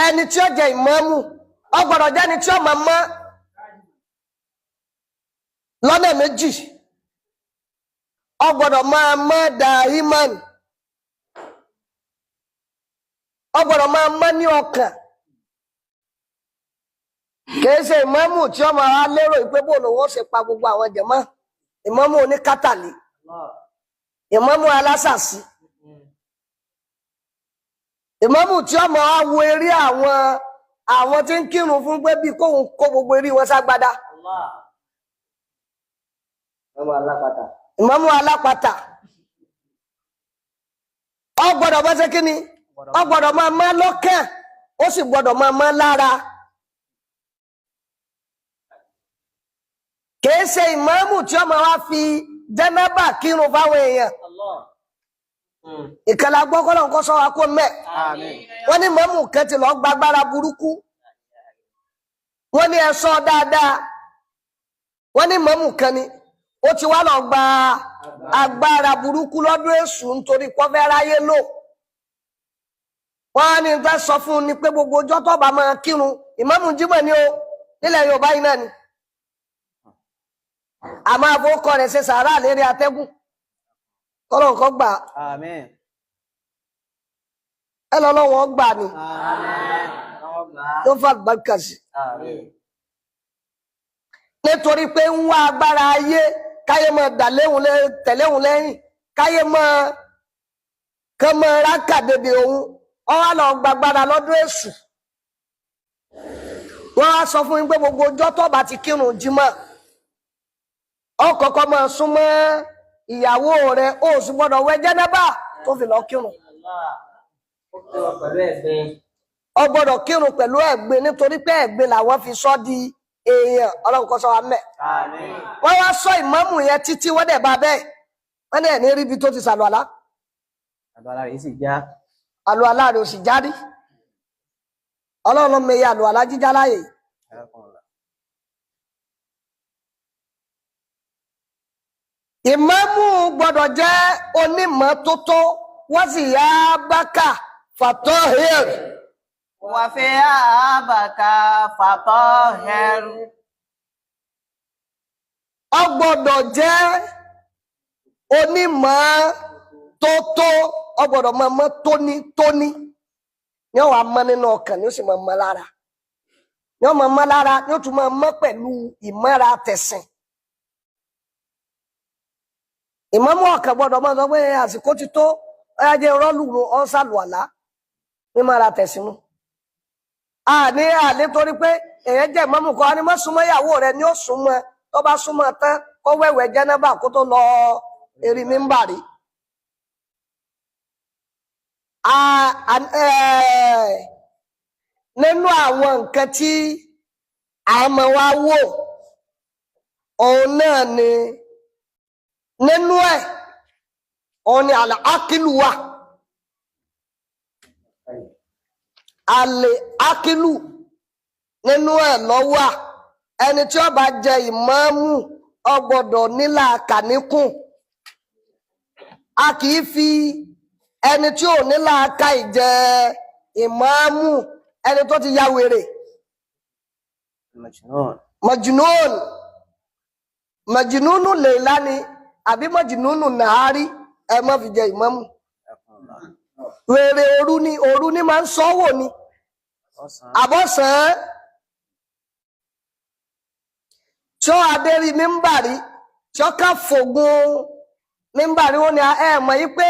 ẹni tí ó jẹ ìmámù ó gbọ́dọ̀ jẹ́ ẹni tí ó máa mọ́ lọ́nà méjì ó gbọ́dọ̀ máa mọ́ dàímán ó gbọ́dọ̀ máa mọ́ ní ọkàn kìí ṣe ìmámù tí ó máa lérò pé bó lòun ó ṣe pa gbogbo àwọn jẹ̀mọ́ ìmámù oníkátàlí ìmámù alásàsí ìmámù tí ó máa wo eré àwọn tí ń kírun fún pé bí kóhun kó gbogbo eré wọn ságbádá ìmámù alápatà ó gbọ́dọ̀ bá ṣe kí ni ó gbọ́dọ̀ máa mọ́ lọ́kàn ó sì gbọ́dọ̀ máa mọ́ lára kìí ṣe ìmámù tí ó máa wá fi jẹ́nàbà kírun fáwọn èèyàn ìkànnì agbọ́kọ́lọ́ nǹkan sọ wa kó mẹ́ wọ́n ní ìmámù kan ti lọ gbàgbára burúkú wọ́n ní ẹ sọ dáadáa wọ́n ní ìmámù kan ni ó ti wá lọ gba agbára burúkú lọ́dún èṣù nítorí pọ́fẹ́ ráyé lò wọ́n á ní fẹ́ sọ fún un ni pé gbogbo ọjọ́ tó bá máa kírun ìmámù jímọ̀ ni ó nílẹ̀ Yorùbá yìí náà ni àmọ́ àfọwọ́kọ rẹ̀ ṣe sàárà lérí atẹ́gùn kọ́lọ̀ nǹkan gbà ẹ lọ́lọ́wọ́ gbà ni tó fà gbàgbà sí nítorí pé ń wá agbára ayé káyé mọ tẹ̀léhùn lẹ́yìn káyé mọ kán mọ rákàdédé òun ọwọ́ lọ gbàgbára lọ́dún èṣù wọ́n á sọ fún yín pé gbogbo ọjọ́ tó bá ti kírun jímọ̀ ọkọ̀ọ̀kọ̀ máa súnmọ́ ìyàwó rẹ̀ ó sì gbọ́dọ̀ wẹ̀ jẹ́nàbà tó fi lọ kírun ó gbọ́dọ̀ kírun pẹ̀lú ẹ̀gbin nítorí pé ẹ̀gbin làwọn fi sọ di èèyàn Ọlọ́run kó ṣọ́ wa mẹ́ wọ́n wá sọ ìmámù yẹn títí wọ́n dẹ̀ bá bẹ́ẹ̀ wọ́n dẹ̀ ní ríbi tó ti sàlùwàlá àlùwàlá rẹ̀ sì já àlùwàlá rẹ̀ ò sì járí Ọlọ́run ló mẹ́yẹ àlùwàlá jíjá láàyè ìmámù gbọ́dọ̀ jẹ́ onímọ́tótó wọ́n sì yá bákà fatahir wà fi àbàkà fatahir ó gbọ́dọ̀ jẹ́ onímọ́tótó ó gbọ́dọ̀ máa mọ́ tónítóní ni ó wà mọ́ nínú ọkàn ni ó sì máa mọ́ lára ni ó máa mọ́ lára ni ó tún máa mọ́ pẹ̀lú ìmọ́ra tẹ̀sìn ìmámù ọ̀kan gbọ́dọ̀ máa sọ pé àsìkò ti tó ọyá jẹ́ rọ́ọ̀lù ọ̀sàlùwàlá ní máa ra tẹ̀sínú àní torí pé èyàn jẹ́ ìmámù kan ní má súnmọ́ ìyàwó rẹ̀ ni ó súnmọ́ tó bá súnmọ́ tán kó wẹ̀wẹ̀ jẹ́nàbà kó tó lọ eri mímbàrí nínú àwọn nǹkan tí àmọ́ wa wò òun náà ni nínú ẹ̀ òun ni àlẹ́ ákìlù wà àlẹ́ ákìlù nínú ẹ̀ lọ́wọ́ ẹni tí ó bá jẹ ìmámù ó gbọ́dọ̀ nílà kàníkùn a kì í fi ẹni tí ò nílà ká ìjẹ ìmámù ẹni tó ti ya wèrè majnun lè lání àbí majnun nàárí ẹ má fi jẹ ìmámù wèrè òru ni máa ń sọ́wò ni àbọ̀sán tí ó adérí mímbàrí tí ó ká fògùn mímbàrí wọn ni ẹ mọ̀ yí pé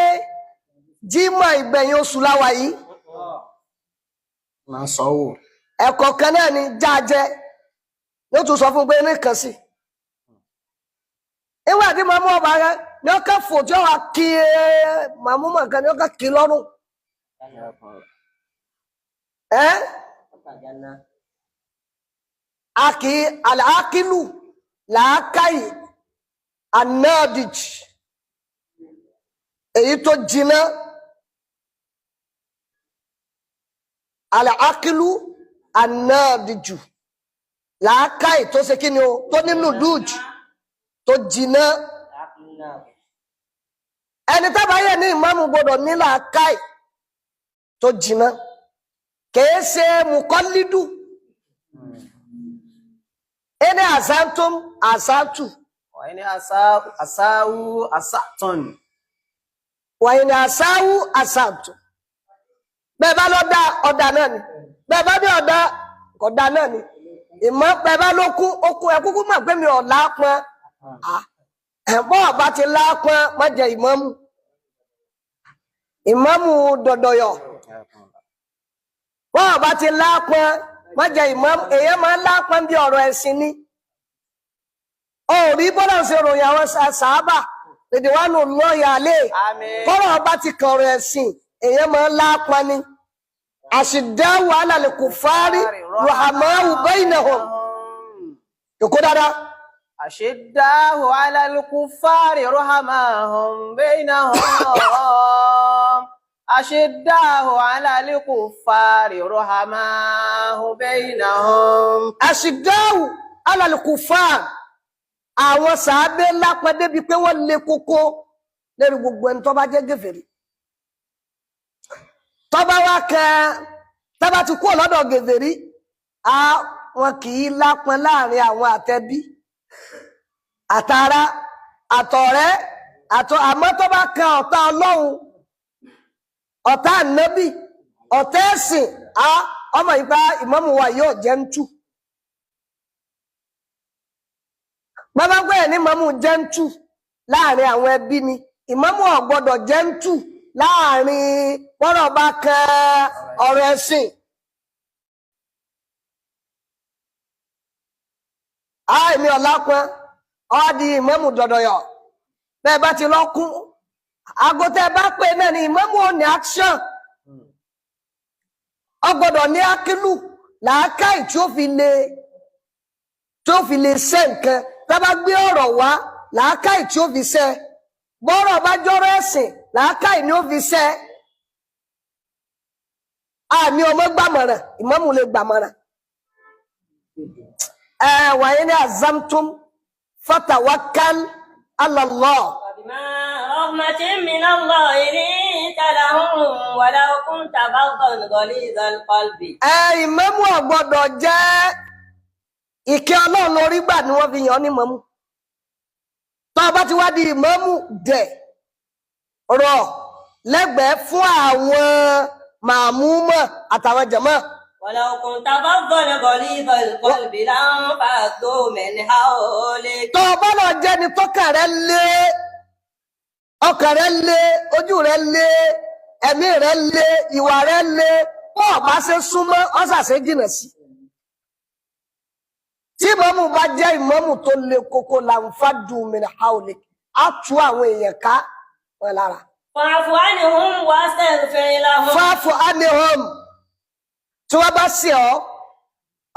jímọ̀ ìgbẹ̀yìn oṣù láwa yìí máa ń sọ́wò ẹ̀kọ́ kan náà ni jájẹ́ ló tún sọ fún pé nìkan sí ìwé àti màmú ọba rẹ ni ó ká fò tí ó wà kí màmú mọ̀kan ni ó ká kí lọ́rùn aki alakilu làákàyè anadij èyí tó jiná alakilu anadiju làákàyè tó ṣe kí ni o tó nínú dùj tó jiná ẹni tábà yẹ ní ìmáàmù gbọ́dọ̀ ní làákàyè tó jiná kìí ṣe mùkọ́lídù ẹni àsántún àsántù وإن أساءوا أسأتم wàyí ni àsáwù àsántù bẹ́ẹ̀ bá lọ dá ọ̀dà náà ni bẹ́ẹ̀ bá ní ọ̀dà ọ̀dà náà ni ìmọ̀ bẹ́ẹ̀ bá ló kú okun ẹ̀kúkú mọ̀ pé mi ò lápọn ẹ̀bọ́ ọ̀bá ti lápọn má jẹ ìmámù ìmámù dọ̀dọ̀yọ̀ bọ́ ọ̀bá ti lápọn má jẹ ìmámù èèyàn máa ń lápọn bí ọ̀rọ̀ ẹ̀sìn ni òrí bọ́lá ṣe ròyìn àwọn sàábà lèdè wà nù lọ́ọ̀yà alẹ́ kọ́rọ̀ ọba ti kọ̀rọ̀ ẹ̀sìn èèyàn máa ń lápọn ni àṣìdáwò alàlẹ́ kò fárí ruhamahu bainahum yòókù dáadáa. أشداء على الكفار رحماهم بينهم أشداء على الكفار رحماهم بينهم àṣìdáwò alàlẹ́ kò fárí àwọn sàábé lápọn débi pé wọ́n lé kókó lórí gbogbo ẹni tó bá jẹ́ gèfèrí tó bá wá kan tó bá ti kúrò lọ́dọ̀ gèfèrí wọn kì í lápọn láàrin àwọn àtẹbí àtàrà àtọ̀rẹ́ àmọ́ tó bá kan ọ̀tá Ọlọ́run ọ̀tá ànábì ọ̀tá ẹ̀sìn ọmọ ìgbà ìmámù wa yóò jẹ́ ń tú bàbá pé ní ìmámù jẹ́ ń tú láàrin àwọn ẹbí ni ìmámù ò gbọ́dọ̀ jẹ́ ń tú láàrin bọ́rọ̀ bá kan ọ̀rọ̀ ẹ̀sìn èmi ọ̀lápọn ọdí ìmámù dọ̀dọ̀yọ̀ bẹ́ẹ̀ bá ti lọ kún agotẹ́ bá pè náà ni ìmámù ò ní action ó gbọ́dọ̀ ní akílù làákàì tí ó fi lè ṣe nǹkan tá bá gbé ọ̀rọ̀ wá làákàì tí ó fi ṣe bọ́rọ̀ bá jọ́rọ̀ ẹ̀sìn làákàì ni ó fi ṣe àmì ọmọ gbàmọ̀ràn ìmámù lè gbàmọ̀ràn wàyí ní azamtum fatawakkal ala Allah. وبما رحمة من الله لنت لهم ولو كنت فظا غليظ القلب. ìmámù ò gbọ́dọ̀ jẹ́ ìkẹ́ Ọlọ́run lórí gbà ni wọ́n fi yàn ní ìmámù tó bá ti wá di ìmámù dẹ̀ rọ̀ lẹ́gbẹ̀ẹ́ fún àwọn màmúmọ̀ àtàwọn jàmáà. ولو كنت فظا غليظ القلب لانفضوا من حولك. tó bá lọ jẹ́ ni tọ́kàn rẹ̀ lé ọkàn rẹ̀ lé ojú rẹ̀ lé ẹ̀mí rẹ̀ lé ìwà rẹ̀ lé bọ́ bá ṣe súnmọ́ ọ́sàṣe jìnà sí tí ìmámù bá jẹ́ ìmámù tó lé kókó làǹfààdù min hawlik á tú àwọn èèyàn ká wọn lára. فاعف عنهم واستغفر لهم. fáfù ánihom tí wọ́n bá sí ọ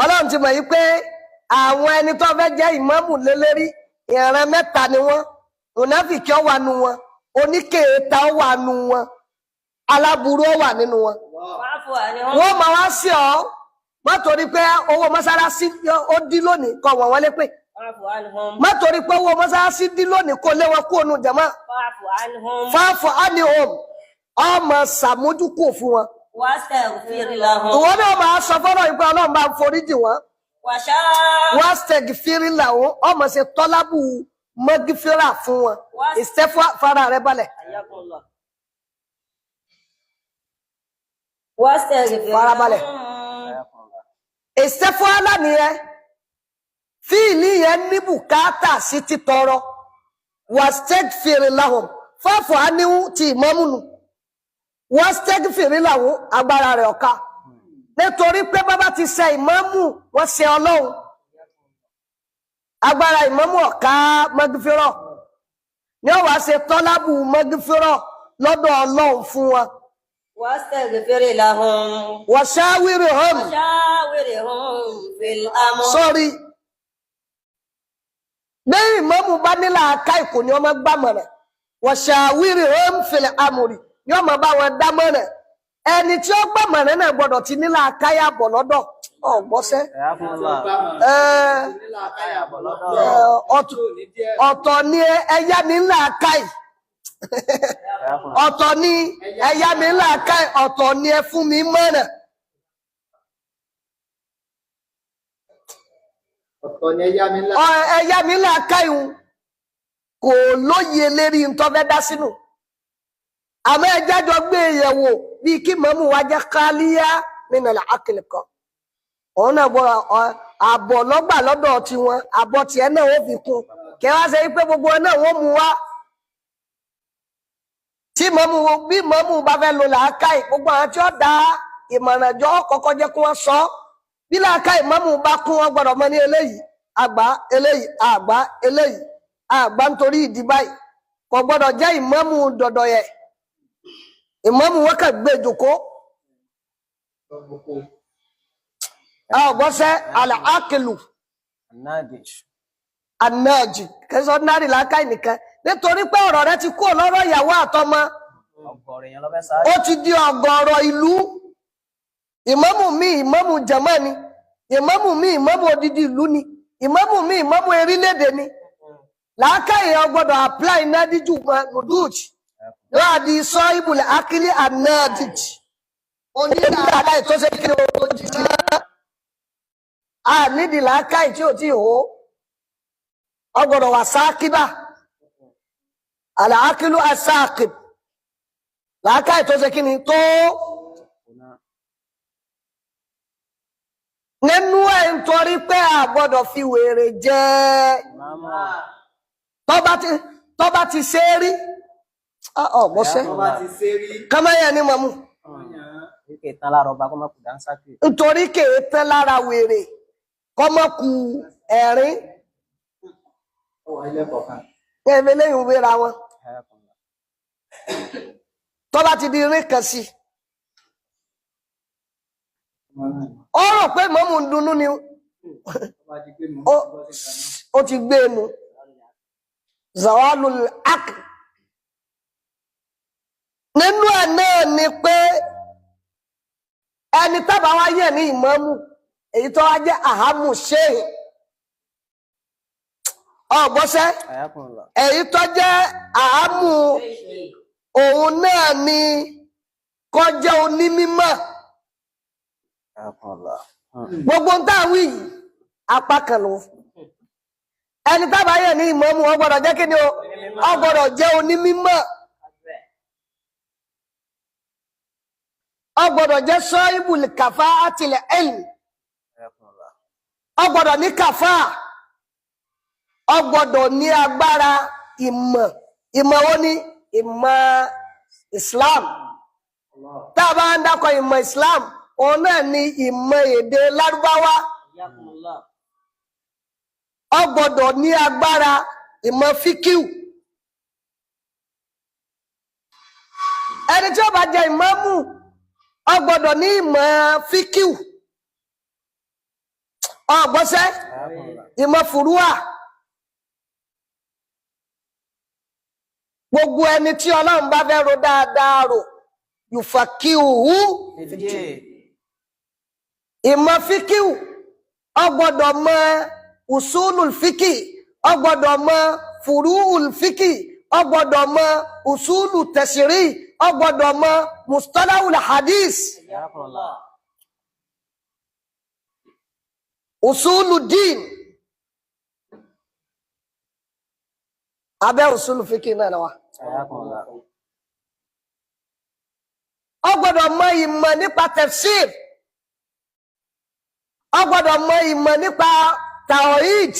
Ọlọ́run ti mọ̀ yí pé àwọn ẹni tó fẹ́ jẹ́ ìmámù lélẹ́rí ìran mẹ́ta ni wọ́n mùnáfìkì ó wà nù wọn oníkèéta ó wà nù wọn aláburú ó wà nínú wọn. فاعف عنهم. wọ́n máa wá sí ọ má torí pé owó mọ́sálásí ó dín lónìí kọ wọ́n wọlé pé فاعف عنهم. má torí pé owó mọ́sálásí dín lónìí kó lé wọn kú ònú jàmá. فاعف عنهم. fáfù ánihom ọmọ sàmójúkò fún wọn. واستغفر لهم. ìwọ náà máa sọ fọ́nà ìgbà Ọlọ́run bá ń foríjì wọn. wọ́n stẹ̀gìfìrí làwọn ọmọ ṣe tọ́lábù mọ́gìfìrà fún wọn ìstẹ́fọ́ fara rẹ balẹ̀. حياكم الله. واستغفر farabalẹ̀ لهم. ìstẹ́fọ́ aláníyẹn fíìlì yẹn ní bùkátà sí títọrọ wọ́n stẹ̀gìfìrí làwọn fọ́fọ́ aníwú ti ìmámù nù wọ́n stẹ̀gìfìrí làwọn agbára rẹ̀ ọ̀ka nítorí pé bàbá ti ṣe ìmámù wọ́n ṣe Ọlọ́run agbára ìmámù ọ̀ka mọ́gífírọ̀ ní ó wá ṣe tọ́lábù mọ́gífírọ̀ lọ́dọ̀ Ọlọ́run fún wọn. واستغفر لهم. washawirhum وشاورهم في الأمر. sọ́rí bí ìmámù bá nílà aká ìkò ní ọmọ gbàmọ̀ràn washawirhum fil amri ní ọmọ bá wọn dámọ̀ràn ẹni tí ó gbàmọ̀ràn náà gbọ́dọ̀ ti nílà akáyà bọ̀ lọ́dọ̀ ọ̀gbọ́sẹ́. ọ̀tọ̀ ni ẹ̀yà mi ńlá akáì ọ̀tọ̀ ni ẹ̀yà mi ńlá akáì ọ̀tọ̀ ni ẹ fún mi mọ̀ràn ọ̀tọ̀ ni ẹ̀yà mi là káyùn kò lóye lérí ntọ́ fẹ́ dá sínú àmọ́ ẹjá jọ gbé yẹ̀wò bí kí mọ́mú wa jẹ́ káálíyá nínú àkìlì kan òun náà gbọ́ àbọ̀ lọ́gbà lọ́dọ̀ tiwọn àbọ̀ tiẹ̀ náà ó fi kún kẹwàá ṣe pé gbogbo ẹ náà wọ́n mú wá tí bí mọ́mú bá fẹ́ lò làákàyè gbogbo àwọn tí ó dá ìmọ̀ràn jọ kọ́kọ́ jẹ́ kí wọ́n sọ bí làákàyè mọ́mú bá kún wọn gbọ́dọ̀ mọ́ ní eléyìí àgbà eléyìí àgbà eléyìí àgbà nítorí ìdí báyìí kò gbọ́dọ̀ jẹ́ ìmọ̀mú dọ̀dọ̀ yẹ ìmọ̀mú wọn kà gbé jòkó ọgbọ́sẹ́ àlàákìlù anáàjì kẹsàn náàrí làákàyè nìkan nítorí pé ọ̀rọ̀ rẹ ti kú lọ́rọ̀ ìyàwó àtọmọ ó ti di ọ̀gọ̀rọ̀ ìlú ìmámù mi ìmámù jàmá ni ìmámù mi ìmámù odidi ìlú ni ìmámù mi ìmámù erílẹ̀-èdè ni làákàyè ọgbọ́dọ̀ apply nádíjù nùdúùjì láàdí sọ ìbùlẹ̀ akílí ànáàdìjì onílàákàyè tó ṣe kí o jìjì a nídìí làákàyè tí ò tí hó ọgbọ́dọ̀ wà sákíbà àlàákìlú asákìb làákàyè tó ṣe kí ni tó nínú ẹ̀ nítorí pé a gbọ́dọ̀ fi wèrè jẹ tọ́ba ti ṣe rí ọ̀gbọ́sẹ́ kámáyà ní mọ̀mú nítorí kèé tán lára wèrè kọ́mọ́kù ẹ̀rín ẹ̀mí lẹ́yìn wéra wọn tọ́ba ti di rí kan sí ó rò pé mọ́mú ń dunnú ni ó ti gbé nu zawalul aql nínú ẹ̀ náà ni pé ẹni tábà wá yẹ̀ ní ìmámù èyí tó wá jẹ́ àhámù ṣéhìn ọ̀gbọ́sẹ́ èyí tó jẹ́ àhámù òun náà ni kó jẹ́ onímímọ̀ gbogbo ń táwí yìí apá kan ló ẹni tábà yẹ̀ ní ìmámù ó gbọ́dọ̀ jẹ́ kí ni ó gbọ́dọ̀ jẹ́ onímímọ̀ ó gbọ́dọ̀ jẹ́ sọ́ìbùl kàfá àtìlẹ̀ ẹ̀lì ó gbọ́dọ̀ ní kàfá ó gbọ́dọ̀ ní agbára ìmọ̀ wo ni ìmọ̀ Islam tá a bá ń dákọ̀ ìmọ̀ Islam òun náà ni ìmọ̀ èdè Lárúbáwá ó gbọ́dọ̀ ní agbára ìmọ̀ fíkíù ẹni tí ó bá jẹ ìmámù ó gbọ́dọ̀ ní ìmọ̀ fíkíù ọgbọ́sẹ́ ìmọ̀ fùrúà gbogbo ẹni tí Ọlọ́run bá fẹ́ ro dáadáa rò yufakihu ìmọ̀ fíkíù ó gbọ́dọ̀ mọ̀ usulul fíkì ó gbọ́dọ̀ mọ̀ furuul fíkì ó gbọ́dọ̀ mọ̀ usulu tashri ó gbọ́dọ̀ mọ̀ mustalahul hadith usulu din abẹ́ usulu fíkì náà wà ó gbọ́dọ̀ mọ̀ ìmọ̀ nípa tafsir ó gbọ́dọ̀ mọ̀ ìmọ̀ nípa tawhid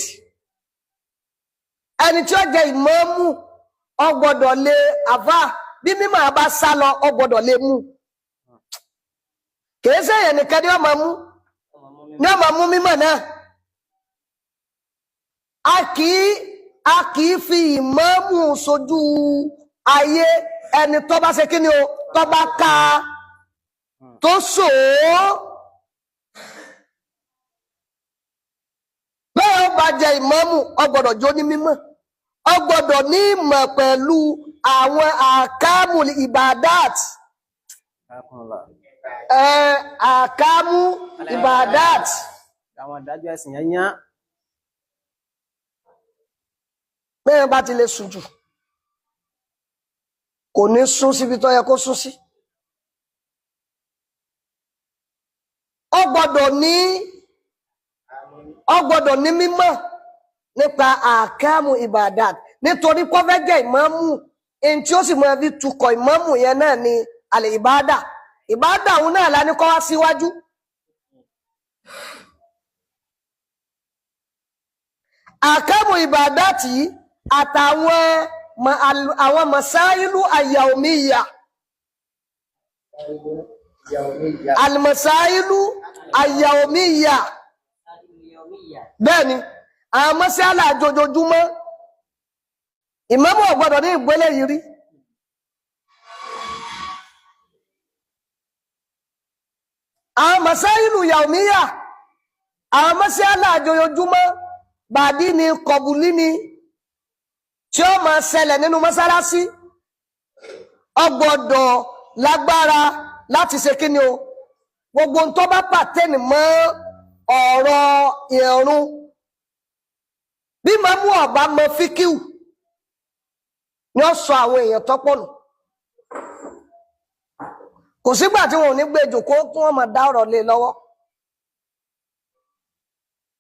ẹni tí ó jẹ́ ìmámù ó gbọ́dọ̀ lè àfà bí mímọ̀ bá sá lọ ó gbọ́dọ̀ lè mú kìí ṣe èèyàn nìkan ni ó máa mú mímọ̀ náà a kìí fi ìmámù sojú ayé ẹni tó bá ṣe kí ni o tó bá ka tó sòó bẹ́ẹ̀ ó bá jẹ ìmámù ó gbọ́dọ̀ jó ní mímọ̀ ó gbọ́dọ̀ ní ìmọ̀ pẹ̀lú àwọn àkámù ìbàdát àkámù ìbàdát àwọn ìdájọ́ ẹ̀sìn yẹn yán bẹ́ẹ̀ bá ti lè sùn jù kò ní sún síbi tó yẹ kó sún sí ó gbọ́dọ̀ ní ó gbọ́dọ̀ ní mímọ̀ nípa àkámù ibadat nítorí kó fẹ́ jẹ́ ìmámù in tí ó sì mọ̀ bí tukọ̀ ìmámù yẹn náà ni àlè ìbádà òun náà la ní kó wá síwájú. Àkámù ibadat yìí àtàwọn masáìlú àyàwòmíyà almasailu àyàwòmíyà bẹ́ẹ̀ni àwọn mọ́sálà àjòjòjúmọ́ ìmámù ò gbọ́dọ̀ ní ìgbélé yìí rí. Àwọn masailu yàwòmíyà àwọn mọ́sálà àjòjòjúmọ́ bàdí ni kọ̀bùlí ni tí ó máa ṣẹlẹ̀ nínú mọ́sálásí ó gbọ́dọ̀ lágbára láti ṣe kí ni o gbogbo tó bá pàtẹ́nì mọ́ ọ̀rọ̀ ìrun bí màmú ọ̀bá mọ fíkíù ni ó sọ àwọn èèyàn tọ́pọ̀ nù kò sígbà tí wọn ò ní gbé jòkó kí wọ́n máa dá ọ̀rọ̀ lé lọ́wọ́.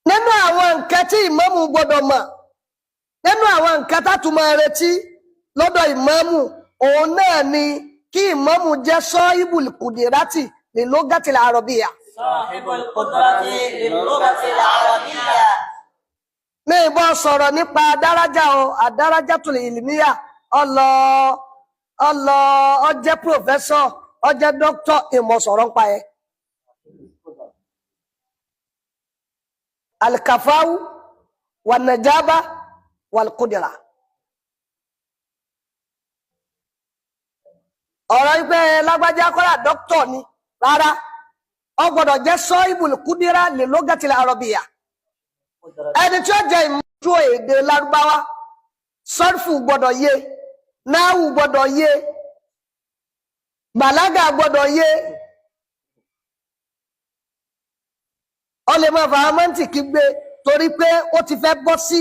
Nínú àwọn nǹkan tí ìmámù gbọ́dọ̀ mọ̀ nínú àwọn nǹkan tátùmọ̀ retí lọ́dọ̀ ìmámù òun náà ni kí ìmámù jẹ́ sọ́híbùl kùdìrátì lè lógàtì àrọ̀bíyà. Sahibul qudrati lil lughati al arabiyya. Mi ìbọn sọ̀rọ̀ nípa dárájà o àdárájàtul ìlmíyà ọjẹ́ pòfẹ́sọ̀ ọjẹ́ dókítọ̀ ìmọ̀ sọ̀rọ̀ nípa ẹ̀. Alkafawu wà nàjábá wà kùdìrà. Ọ̀rọ̀ ìpẹ́ lágbájá kọ́lá dókítọ̀ ni rárá ó gbọ́dọ̀ jẹ́ sahibul kudira li lugatil arabiyya ẹni tí ó jẹ́ ìmọ̀jú èdè Lárúbáwá sọ́rfù gbọ́dọ̀ yé náhù gbọ́dọ̀ yé bàlágà gbọ́dọ̀ yé ó lè máa fàámọ́ntì kí gbé torí pé ó ti fẹ́ bọ́ sí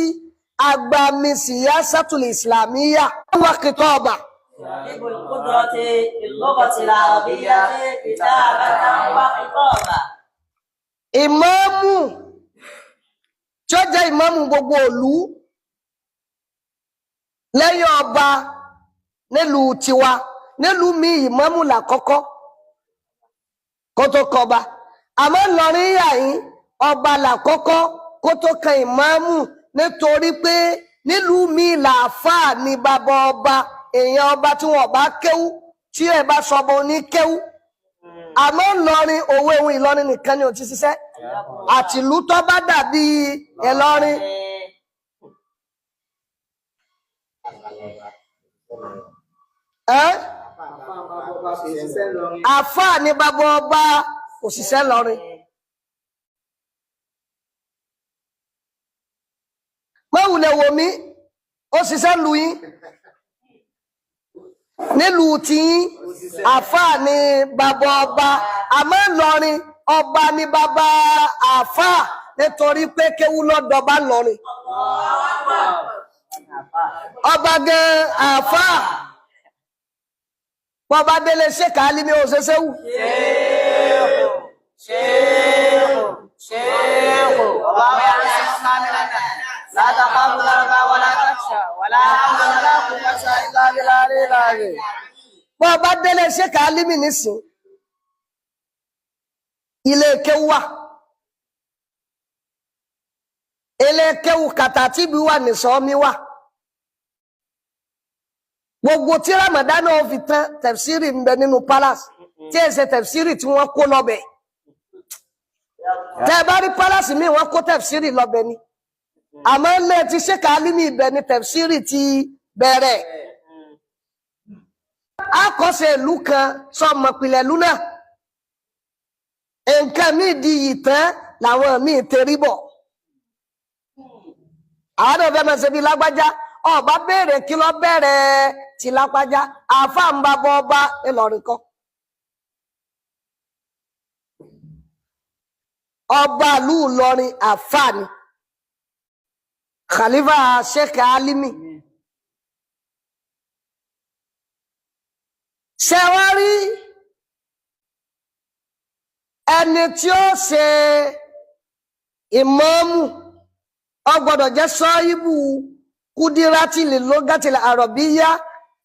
agbami siyasatul islamiyya wà kìtọ́ ọba. Sahibul qudrati lil lughati al arabiyya kitabatan wa khitaba. Ìmámù tí ó jẹ́ ìmámù gbogbo ìlú lẹ́yìn ọba nílùú tiwa nílùú mi ìmámù làkọ́kọ́ kó tó kọba àmọ́ Ìlọrin yàyín ọba làkọ́kọ́ kó tó kan ìmámù nítorí pé nílùú mi làáfàá ní bàbá ọba èèyàn ọba tí wọn bá kéwú tí ẹ bá sọbọ ní kéwú àmọ́ Ìlọrin òwe ohun Ìlọrin nìkan ni ò ti ṣiṣẹ́ àtìlú tó bá dàbí Ìlọrin àfáà ní bàbá ọba òṣìṣẹ́ Ìlọrin. Mọ́wùlẹ̀ wò mí ó ṣiṣẹ́ lù yín nílùú tí àfáà ní bàbá ọba àmọ́ Ìlọrin ọba ní bàbá àfáà nítorí pé kéwú lọ́dọ̀ọ́bá Ìlọrin ọba gan àfáà bọ́ba délé ṣèkà alimi òṣèṣẹ́wù ṣéèkù ọba ọ̀yá ń sọ látàkàbù lárúbá wọlá tàṣà wọlá àmàlà kùkàṣà ìlàrí. bọ́ba délé ṣèkà alimi nísìn ilé kéwú wà ilé kéwú kàtàtìbí wà nìṣọ́mi wà gbogbo tí Ramadan náà fi tán tẹ̀fsírì ń bẹ nínú palace tí ẹ ṣe tẹ̀fsírì tí wọ́n kó lọ́bẹ̀ tẹ́ bá rí palace mi wọ́n kó tẹ̀fsírì lọ́bẹ̀ ni àmọ́ ilé tí ṣèkà alimi ibẹ̀ ni tẹ̀fsírì ti bẹ̀rẹ̀ àkọsẹ̀ ìlú kan sọmọpìlẹ̀ ìlú náà nǹkan míì di ìtàn làwọn míì tẹrí bọ̀ àwọn náà fẹ́ máa ṣe bí lágbájá ọba béèrè kí ló bẹ̀rẹ̀ ti lágbájá àáfà ń bá bọ́ ọba Ìlọrin kọ́ ọba ìlú Ìlọrin àáfà ni Khalifa Sheikh Alimi ṣe wá rí ẹni tí ó ṣe ìmámù ó gbọ́dọ̀ jẹ́ sọ́yìbù kúdírátì lè lógátì àrọ̀bíyá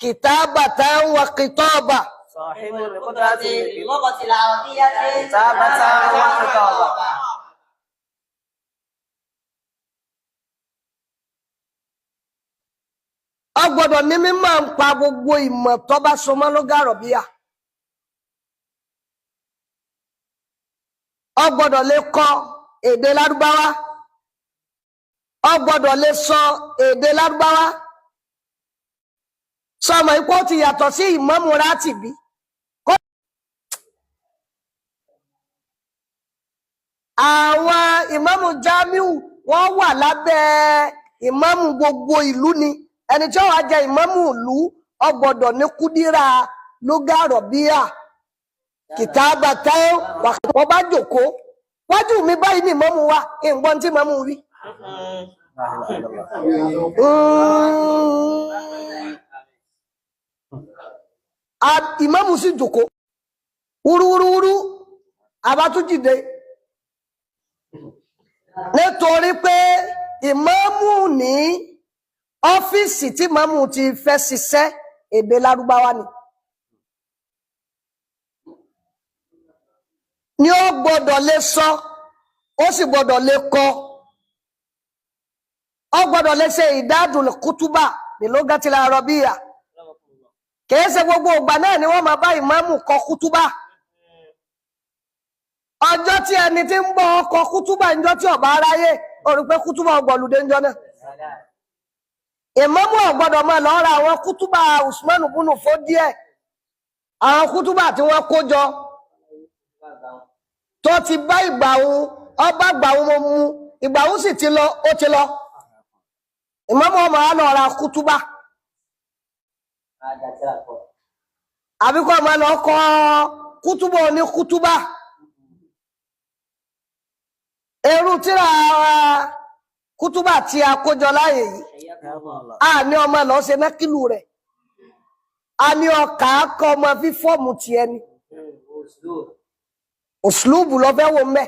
kìtàbàtà wa kìtọ́ọ̀bà. صاحب القدرة اللغة العربية كتابة وخطابة. Ó gbọ́dọ̀ ní mímọ̀ ń pa gbogbo ìmọ̀ tó bá so mọ́ lógà àrọ̀bíyá. Ó gbọ́dọ̀ lè kọ èdè Lárúbáwá. Ó gbọ́dọ̀ lè sọ èdè Lárúbáwá. Sọmọ ipò ti yàtọ̀ sí ìmámù rátìbí. Àwọn ìmámù Jamiu wọ́n wà lábẹ́ ìmámù gbogbo ìlú ni. Ẹni tí ó wá jẹ ìmámù ìlú ó gbọ́dọ̀ ní kúdírà lógà àrọ̀bíyá kìtàbàtà wọ́n bá jòkó. Wájú mi báyìí ni ìmámù wa, ìgbọ́n tí ìmámù rí. Ìmámù sì jòkó. Wúrúwúrúwúrú, àbátújìde. Nítorí pé ìmámù ní ọ́fíìsì tí ìmámù ti fẹ́ ṣiṣẹ́ èdè Lárúbáwá ni. Ni ó gbọ́dọ̀ lè sọ, ó sì gbọ́dọ̀ lè kọ. Ó gbọ́dọ̀ lè ṣe ìdádùn kútúbà ní lógátì àrọ̀bíyá. Kìí ṣe gbogbo ìgbà náà ni wọ́n máa bá ìmámù kọ kútúbà. Ọjọ́ tí ẹni tí ń bọ̀ ọkọ̀ kútúbà ńjọ́ tí ọba aráyé, ó rí pé kútúbà ọgbọ̀lùdé ńjọ́ náà. Ìmámù ò gbọ́dọ̀ máa lọ ra àwọn kútúbà Usman búnú fún díẹ̀. Àwọn kútúbà tí wọ́n kó jọ tó ti bá ìgbàhun, ọba ìgbàhun mo mú, ìgbàhun sì ti lọ, ó ti lọ. Ìmámù ó máa lọ ra kútúbà. Àbíkọ́ máa lọ kọ kútúbà ní kútúbà. Eru tíra kútúbà tí a kójọ láyé yìí, a ní ọmọ lọ ṣe nákìlù rẹ̀, a ní ọkà akọ ọmọ fífọ́ọ̀mù ti ẹni. Òṣùlùbù lọ fẹ́ wo mẹ́.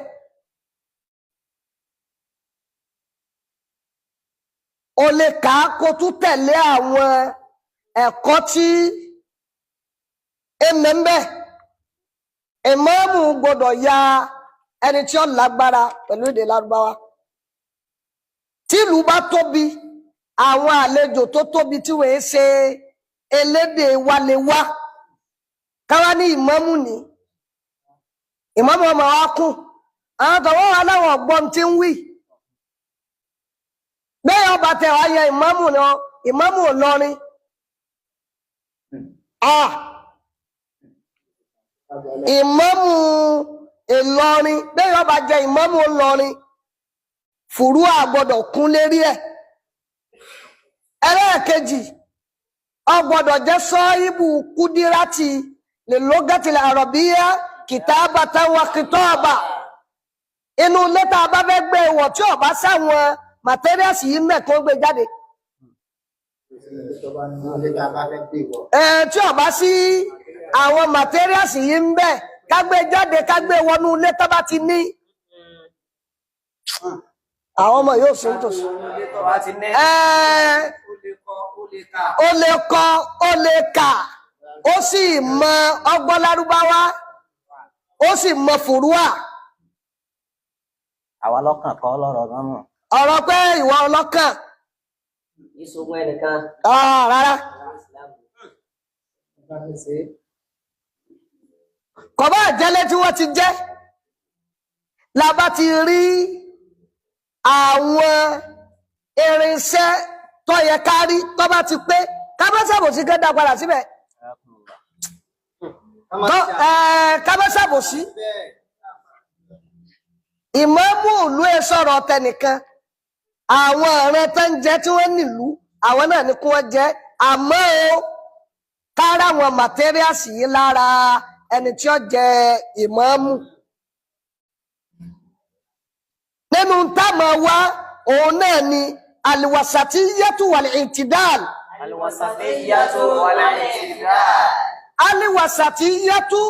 O lè kà á kó tún tẹ̀lé àwọn ẹ̀kọ́ tí ẹnẹ́mbẹ́. Ìmámù gbọ́dọ̀ ya ẹni tí ó lágbára pẹ̀lú èdè Lárúbáwá. Tí ìlú bá tóbi, àwọn àlejò tó tóbi tí wọ́n ṣe elédè wa lè wá. Káwá ní ìmámù ní. Ìmámù ọmọ wa kún. Àwọn tọ̀wọ́ wa láwọn ọ̀gbọ́n tí ń wí. Bẹ́ẹ̀ ọba tẹ̀ wá yẹ ìmámù náà, ìmámù Ìlọrin. Ìmámù Ìlọrin, bẹ́ẹ̀ ọba jẹ ìmámù Ìlọrin, fùrú àgbọ́dọ̀ kún lérí ẹ̀. Ẹlẹ́ẹ̀kejì, ó gbọ́dọ̀ jẹ́ sọ́híbù kúdírátì lè lógátì àrọ̀bíyá kìtàbàtà wa kìtọ́ọ̀bà. Inú lẹ́tà bá fẹ́ gbé wọ̀ tí ọba sáwọn materials yìí mẹ́kọ́ gbé jáde. Tí ọba sí àwọn materials yìí ń bẹ, kágbé jáde kágbé wọnú ilé tó bá ti ní. Àwọn ọmọ yóò sún tòsí. Ó lè kọ, ó lè kà, ó sì mọ ọgbọ́n Lárúbáwá, ó sì mọ fùrúà. Àwa lọ́kàn kọ́ lọ́rọ̀ náà mọ̀. Ọ̀rọ̀ pé ìwà ọlọ́kàn. Ìṣògùn ẹnìkan. Rárá. Kọ̀bá àjẹ́lé tí wọ́n ti jẹ́, labá ti rí àwọn irinṣẹ́ tó yẹ kárí tó bá ti pé, kábẹ́sàbòsí gẹ́dà padà síbẹ̀. Kábẹ́sàbòsí. Ìmámù ìlú ẹ sọ̀rọ̀ tẹnìkan. Àwọn ọ̀rẹ́ tó ń jẹ tí wọ́n nílùú, àwọn náà ní kí wọ́n jẹ. Àmọ́ o, kára àwọn materials yìí lára ẹni tí ó jẹ ìmámù. Nínú táàmù wa, òun náà ni al-wasatiyyatu wal-i'tidal. Al-wasatiyyatu wal-i'tidal. Al-wasatiyyatu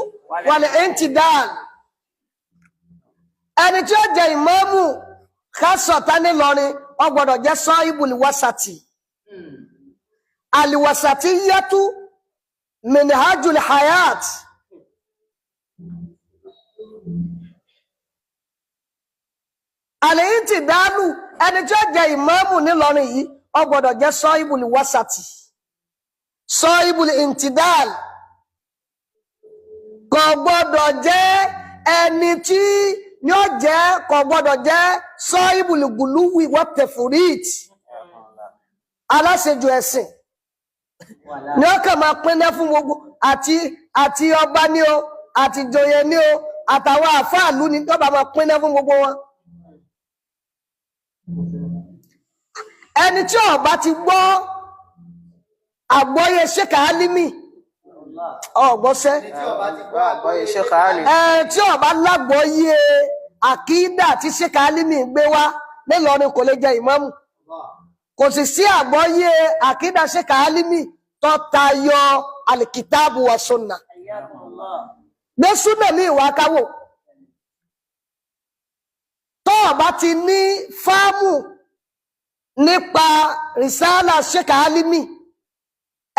wal-i'tidal. Ẹni tí ó jẹ ìmámù, khasatan l'Ílọrin ó gbọ́dọ̀ jẹ́ sahibul wasati al-wasatiyyatu minhajul hayat al-i'tidalu ẹni tí ó jẹ́ ìmáàmù n'Ílọrin yìí ó gbọ́dọ̀ jẹ́ sahibul wasati sahibul intidal kò gbọ́dọ̀ jẹ́ ẹni tí ni ó jẹ́ kò gbọ́dọ̀ jẹ́ sahibul guluwi wa tafrit aláṣejù ẹ̀sìn ni ó kàn máa pínlẹ̀ fún gbogbo àti ọba ní o àti ìjòyè ní o àtàwọn àfáàlú ni tó bá máa pínlẹ̀ fún gbogbo wọn. Ẹni tí ó bá ti gbọ́ àgbọ́yé Sheikh Alimi ọgbọ́sẹ́ tí ó bá lágbọ́yé àkídà tí Sheikh Alimi gbé wá n'Ílọrin kò lè jẹ ìmámù. Kò sì sí àgbọ́yé àkídà Sheikh Alimi tó tayọ alìkìtàbù wa sunna. Gbé súnà ní ìwà káwò tó bá ti ní fáàmù nípa rìsálà Sheikh Alimi,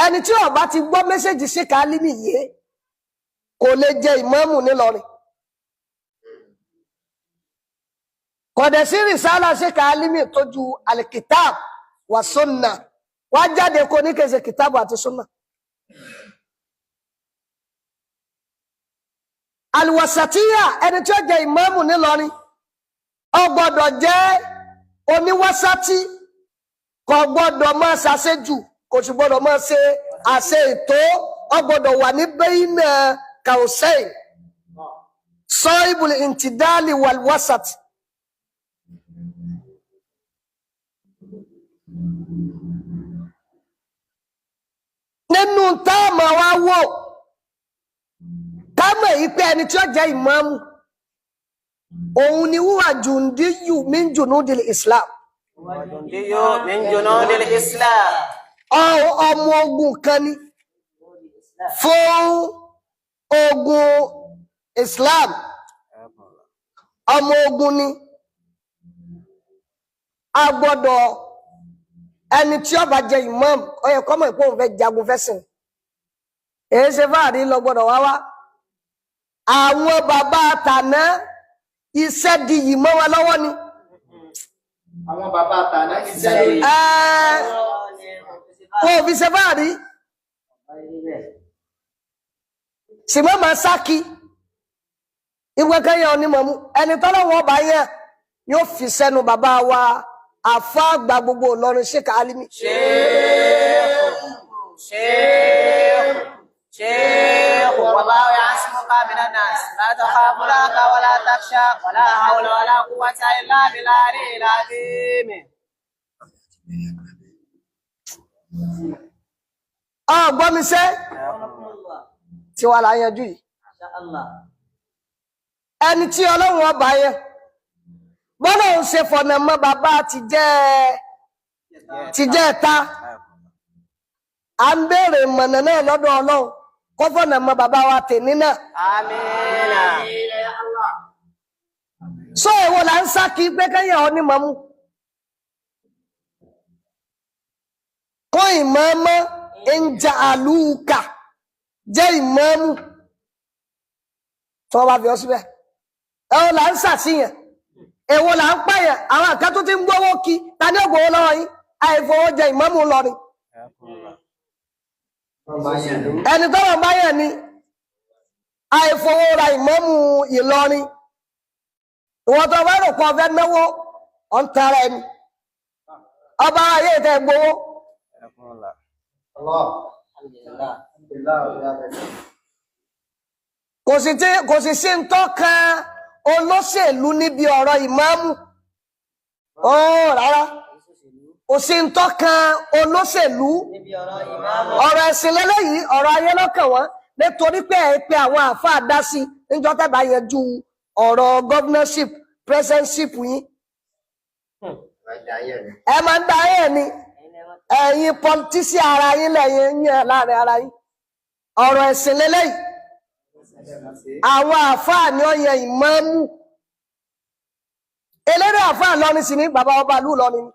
ẹni tí ó bá ti gbọ́ mẹ́sẹ̀jì Sheikh Alimi yìí kò lè jẹ ìmámù n'Ílọrin. Kò dẹ̀ sí rìsálà Sheikh Alimi tó ju alìkìtàb wa sunna wá jáde kò ní kèsè kìtàbù àti sunna. Alwasatiyya ẹni tí ó jẹ ìmámù n'Ílọrin ó gbọ́dọ̀ jẹ́ oníwásátí, kò gbọ́dọ̀ máa ṣàṣejù, kò sì gbọ́dọ̀ máa ṣe àṣẹ ètò, ó gbọ́dọ̀ wà ní bayna qawsayn sahibul intidali wal wasat. Nínú táàmù wa wò kámọ̀ yìí pé ẹni tí ó jẹ́ ìmámù òun ni huwa jundiyu min junudil Islam. Jundiyu min junudil Islam. Ọmọ ogun kan ni fún ogun Islam. Ọmọ ogun ni a gbọ́dọ̀ ẹni tí ó bá jẹ́ ìmámù ó yẹ kó mọ̀ pé òun fẹ́ jagun fẹ́sìn. Èyí ṣe fáàrí lọ gbọ́dọ̀ wá. Àwọn bàbá àtàná iṣẹ́ di yìí mọ́ wa lọ́wọ́ ni. Àwọn bàbá àtàná iṣẹ́ di yìí. Kò fi ṣe fáàrí. Ṣìmọ́ máa sákì. Ìwé kẹ́yẹ onímọ̀mú. Ẹni tọ́lọ́wọ́ ọba yẹn yóò fi sẹ́nu bàbá wa àfá àgbà gbogbo Ìlọrin Sheikh Alimi. شيخ والله يعصمك من الناس لا تخاف لك ولا تخشى ولا حول ولا قوة إلا بالله العظيم. Gbọ́ mi ṣe tí wà láyẹjú yìí. Ẹni tí Ọlọ́run ọba yẹn bọ́lá ń ṣe fọ̀nà mọ́ bàbá ti jẹ́ ẹ̀ta. À ń béèrè mọ̀nà náà lọ́dọ̀ Ọlọ́run kó fọ̀nà mọ́ bàbá wa tèmi náà. Àmín. Sọ èwo là ń sá kí pé kẹ́yìn onímọ̀mú. Kó ìmámù ń jà àlùkà jẹ́ ìmámù. Tọ́ bá fi ọ síbẹ̀. Èwo là ń sàṣìyàn. Èwo là ń pààyàn. Àwọn àká tó ti ń gbówó kí. Ta ní ògbówó lọ́wọ́ yín? Àìfowó jẹ ìmámù Ìlọrin. Ẹni tọ́rọ̀ báyẹ̀ ni àìfowó ra ìmámù Ìlọrin. Ìwọ́n tó bá rò pọ̀ fẹ́ náwó ọ̀n tara ẹni. Ọba ayé ìtẹ́ gbówó. Kò sì sí ń tọ́ka olóṣèlú níbi ọ̀rọ̀ ìmámù. Rárá. Kò sí ń tọ́ka olóṣèlú. Ọ̀rọ̀ ẹ̀sìn lélẹ́yìí, ọ̀rọ̀ ayé lọ́kàn wọ́n nítorí pé àwọn àfáà dá sí níjọ́ tẹ́bà yanjú ọ̀rọ̀ governorship, presidency yín. Ẹ máa ń da ayé ni. Ẹ̀yin politician ara yín lẹ́yìn yín láàrin ara yín. Ọ̀rọ̀ ẹ̀sìn lélẹ́yìí. Àwọn àfáà ni ó yan ìmámù. eléré àfáà lọrin sí ní bàbá ọba ìlú lọrin.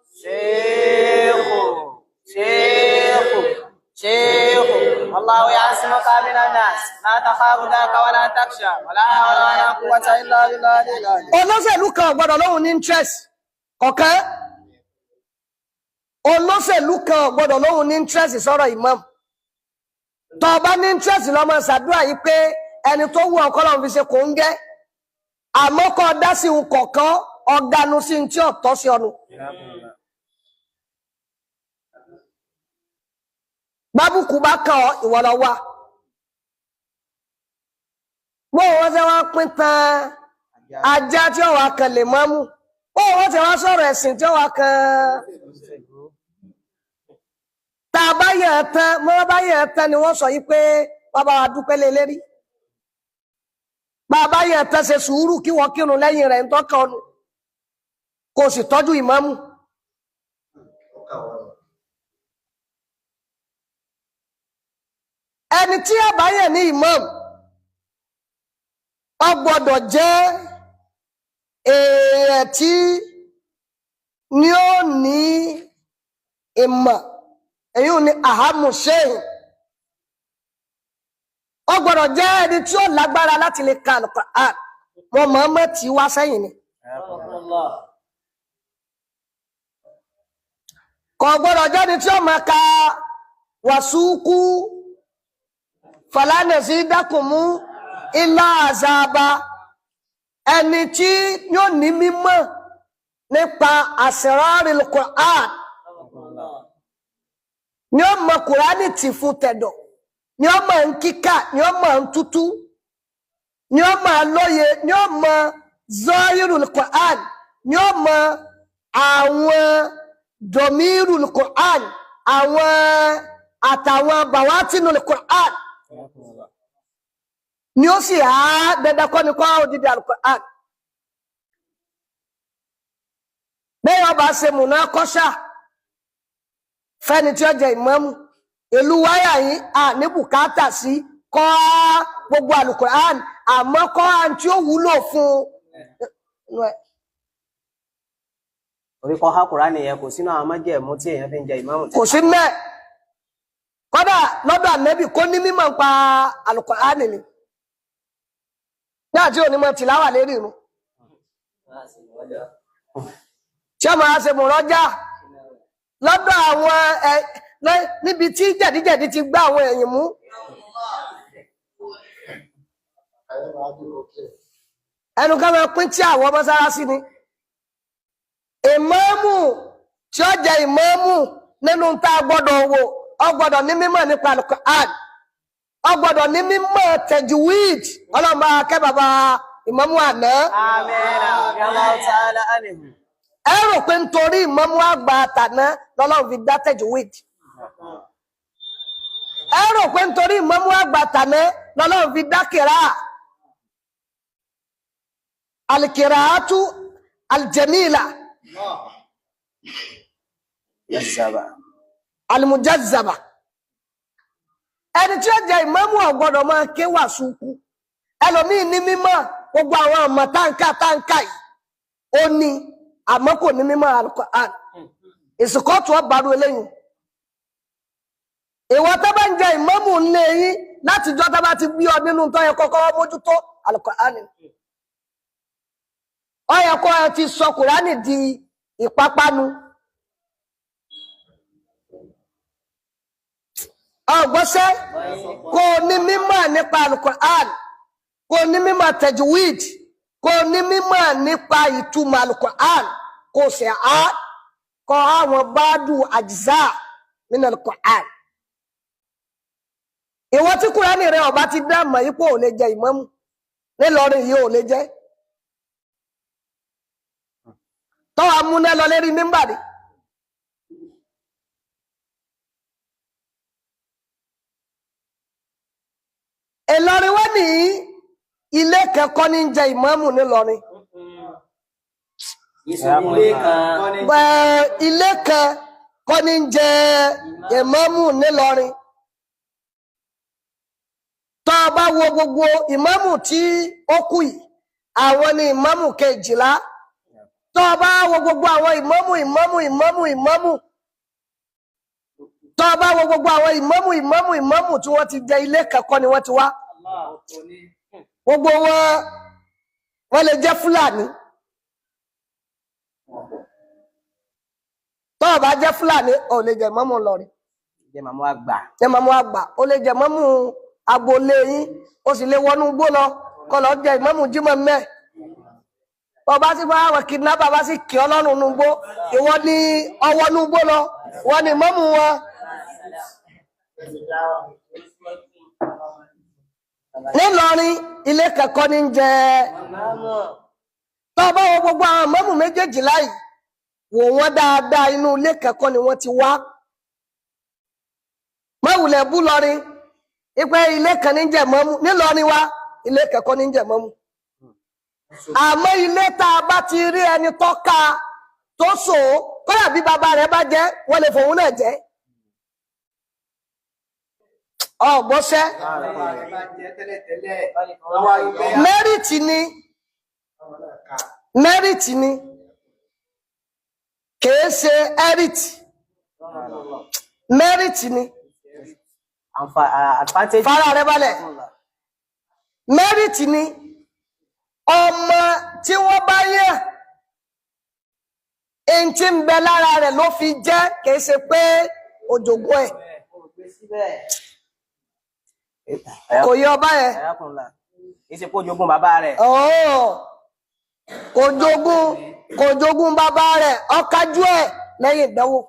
شيخ الله يعصمك من الناس لا تخاف ذاك ولا تخشى ولا حول ولا قوة إلا بالله. olóṣèlú kan ò gbọ́dọ̀ lóhun ní interest kọ̀ọ̀kan olóṣèlú kan ò gbọ́dọ̀ lóhun ní interest sọ̀rọ̀ imam tó bá ní interest lọ́mọ ṣàdúrà yìí pé ẹni tó wù ọkọ́ lọ́n fi ṣe kò ń gẹ́ àmọ́ kọ́ dá sí ohun kọ̀ọ̀kan ọ̀ganu sí tí ọ̀tọ́ sí ọnu. bábùkù bá kàn ọ́ ìwọ lọ wá bó wọ́n ṣe wá pín tán ajá tí ó wà kan lè mọ́mú bó wọ́n ṣe wá sọ̀rọ̀ ẹ̀sìn tí ó wà kan tá a bá yẹ̀ ẹ́ tán mọ́ bá yẹ̀ ẹ́ tán ni wọ́n sọ yìí pé bàbá wa dúpẹ́ lé lérí bàbá yẹ̀ ẹ́ tán ṣe sùúrù kí wọ́n kírun lẹ́yìn rẹ̀ ń tọ́ka ọnu kò sì tọ́jú ìmámù. ẹni tí a bá yẹ̀ ní imam ó gbọ́dọ̀ jẹ́ èèyàn tí ni ó ní ìmọ̀ èyí ni ahamu sheikh ó gbọ́dọ̀ jẹ́ ẹni tí ó lágbára láti lè ka Al-Qur'an wọn mọ̀ọ́mọ̀ tí wá sẹ́yìn ni kò gbọ́dọ̀ jẹ́ ẹni tí ó máa ka wàsúkú fàlànà sí dákùnmú ilá àzàbà ẹni tí yóò ní mímọ̀ nípa asraril Qur'an ni ó mọ Kùránì tì fún tẹ̀dọ̀ ni ó mọ ń kíkà ni ó mọ ń tútú ni ó mọ lóye ni ó mọ zahirul Qur'an ni ó mọ àwọn domirul Qur'an àwọn àtàwọn bawatinul Qur'an ni ó sì há dandan kọ́ ni kọ́ òdìdí Al-Qur'an bẹ́ẹ̀ ọba ṣe múná kọ́ṣà fẹ́ni tí ó jẹ ìmámù ìlú wáyà yìí à ní bùkátà sí kọ́ gbogbo Al-Qur'an àmọ́ kọ́ àǹtí ó wúlò fún orí kọ́ Kùránì yẹn kò sínú àwọn májẹ̀mú tí èèyàn fi ń jẹ ìmámù. kò sí mẹ́ kódà lọ́dọ̀ Ànábì kó ní mímọ̀ nípa Al-Qur'an ni náà tí ò ní mọ̀ tìláwà lérí irun tí ọmọ ṣe mùrọ́jà lọ́dọ̀ àwọn níbi tí jẹ̀díjẹ̀dí ti gbá àwọn ẹ̀yìn mú ẹnu ká máa pín tí àwọn mọ́sálásí ni ìmámù tí ó jẹ ìmámù nínú tá a gbọ́dọ̀ wò ó gbọ́dọ̀ ní mímọ̀ nípa Al-Qur'an ó gbọ́dọ̀ ní mímọ̀ tajwid ọlọ́mọ akẹ́ bàbá ìmámù àná. ẹ rò pé nítorí ìmámù àgbà àtàná lọ́lọ́run fi dá tajwid ẹ rò pé nítorí ìmámù àgbà àtàná lọ́lọ́run fi dá kìrá al-qira'atu al-jamila al-mujazzaba ẹni tí ó jẹ ìmámù ò gbọ́dọ̀ máa ké wàsúkú ẹlòmíì ní mímọ̀ gbogbo àwọn ọmọ táǹkà yìí ó ní àmọ́ kò ní mímọ̀ Al-Qur'an ìsìnkọ́tù ọ̀bàrú eléyìí ìwọ tó bá ń jẹ ìmámù ńlé yín láti jọ tó bá ti bí ọ nínú tó yẹ kọ́kọ́ mójútó Al-Qur'an ó yẹ kó ẹ ti sọ Kùránì di ìpápánu ọgbọ́sẹ́ kò ní mímọ̀ nípa Al-Qur'an kò ní mímọ̀ tajwid kò ní mímọ̀ nípa ìtumọ̀ Al-Qur'an kò sì á kọ àwọn bádù àjíṣà nínú Al-Qur'an ìwọ tí Kùránì rẹ ọba ti dá mọ̀ ipò ò lè jẹ ìmámù nílọrin yìí ò lè jẹ tọ́wọ́ amúnẹ́ lọ lérí mímbàrí Ìlọrin wọ́n ní ilé kẹ́kọ́ ní jẹ ìmámù nílọrin ilé kẹ́kọ́ ní jẹ ìmámù nílọrin tó bá wo gbogbo ìmámù tí ó kù yìí àwọn ni ìmámù kejìlá tó bá wo gbogbo àwọn ìmámù tó bá wo gbogbo àwọn ìmámù tí wọ́n ti jẹ ilé kẹ́kọ̀ọ́ ni wọ́n ti wá gbogbo wọn lè jẹ́ Fúlàní tó bá jẹ́ Fúlàní ó lè jẹ́ ìmámù Ìlọrin jẹ́ Imamu àgbà ìmámù àgbà ó lè jẹ́ ìmámù agboolé yín ó sì lè wọnú gbó lọ kó lọ jẹ́ ìmámù jímọ̀ mẹ́ ọba sì bá àwọn kidnapper bá sì kí ọlọ́run nugbó ìwọ ni ọwọ́ nugbó lọ wọ́n ni ìmámù wọn nílọrin ilé kẹ́kọ̀ọ́ ní jẹ tó bá wo gbogbo àwọn ìmámù méjèèjì láì wò wọ́n dáadáa inú ilé kẹ́kọ̀ọ́ ni wọ́n ti wá mọ́wùlẹ̀ bú lọrin ipẹ́ ilé kan ní jẹ ìmámù nílọrin wá ilé kẹ́kọ̀ọ́ ní jẹ ìmámù àmọ́ ilé tá a bá ti rí ẹni tọ́ka tó sò ó kọ́yà bí bàbá rẹ̀ bá jẹ́ wọ́n lè fòun náà jẹ́ ọ̀gbọ́sẹ́ mẹ́rìtì ni kìí ṣe ẹ́rìtì mẹ́rìtì ni fara rẹ̀ balẹ̀ mẹ́rìtì ni ọmọ tí wọ́n bá yẹ èyí tí ń bẹ lára rẹ̀ ló fi jẹ́ kìí ṣe pé òjògùn ẹ̀ kò yọ ọba yẹn ìṣe kó jogún bàbá rẹ̀ kò jogún bàbá rẹ̀ ọkájú ẹ̀ lẹ́yìn ìdánwò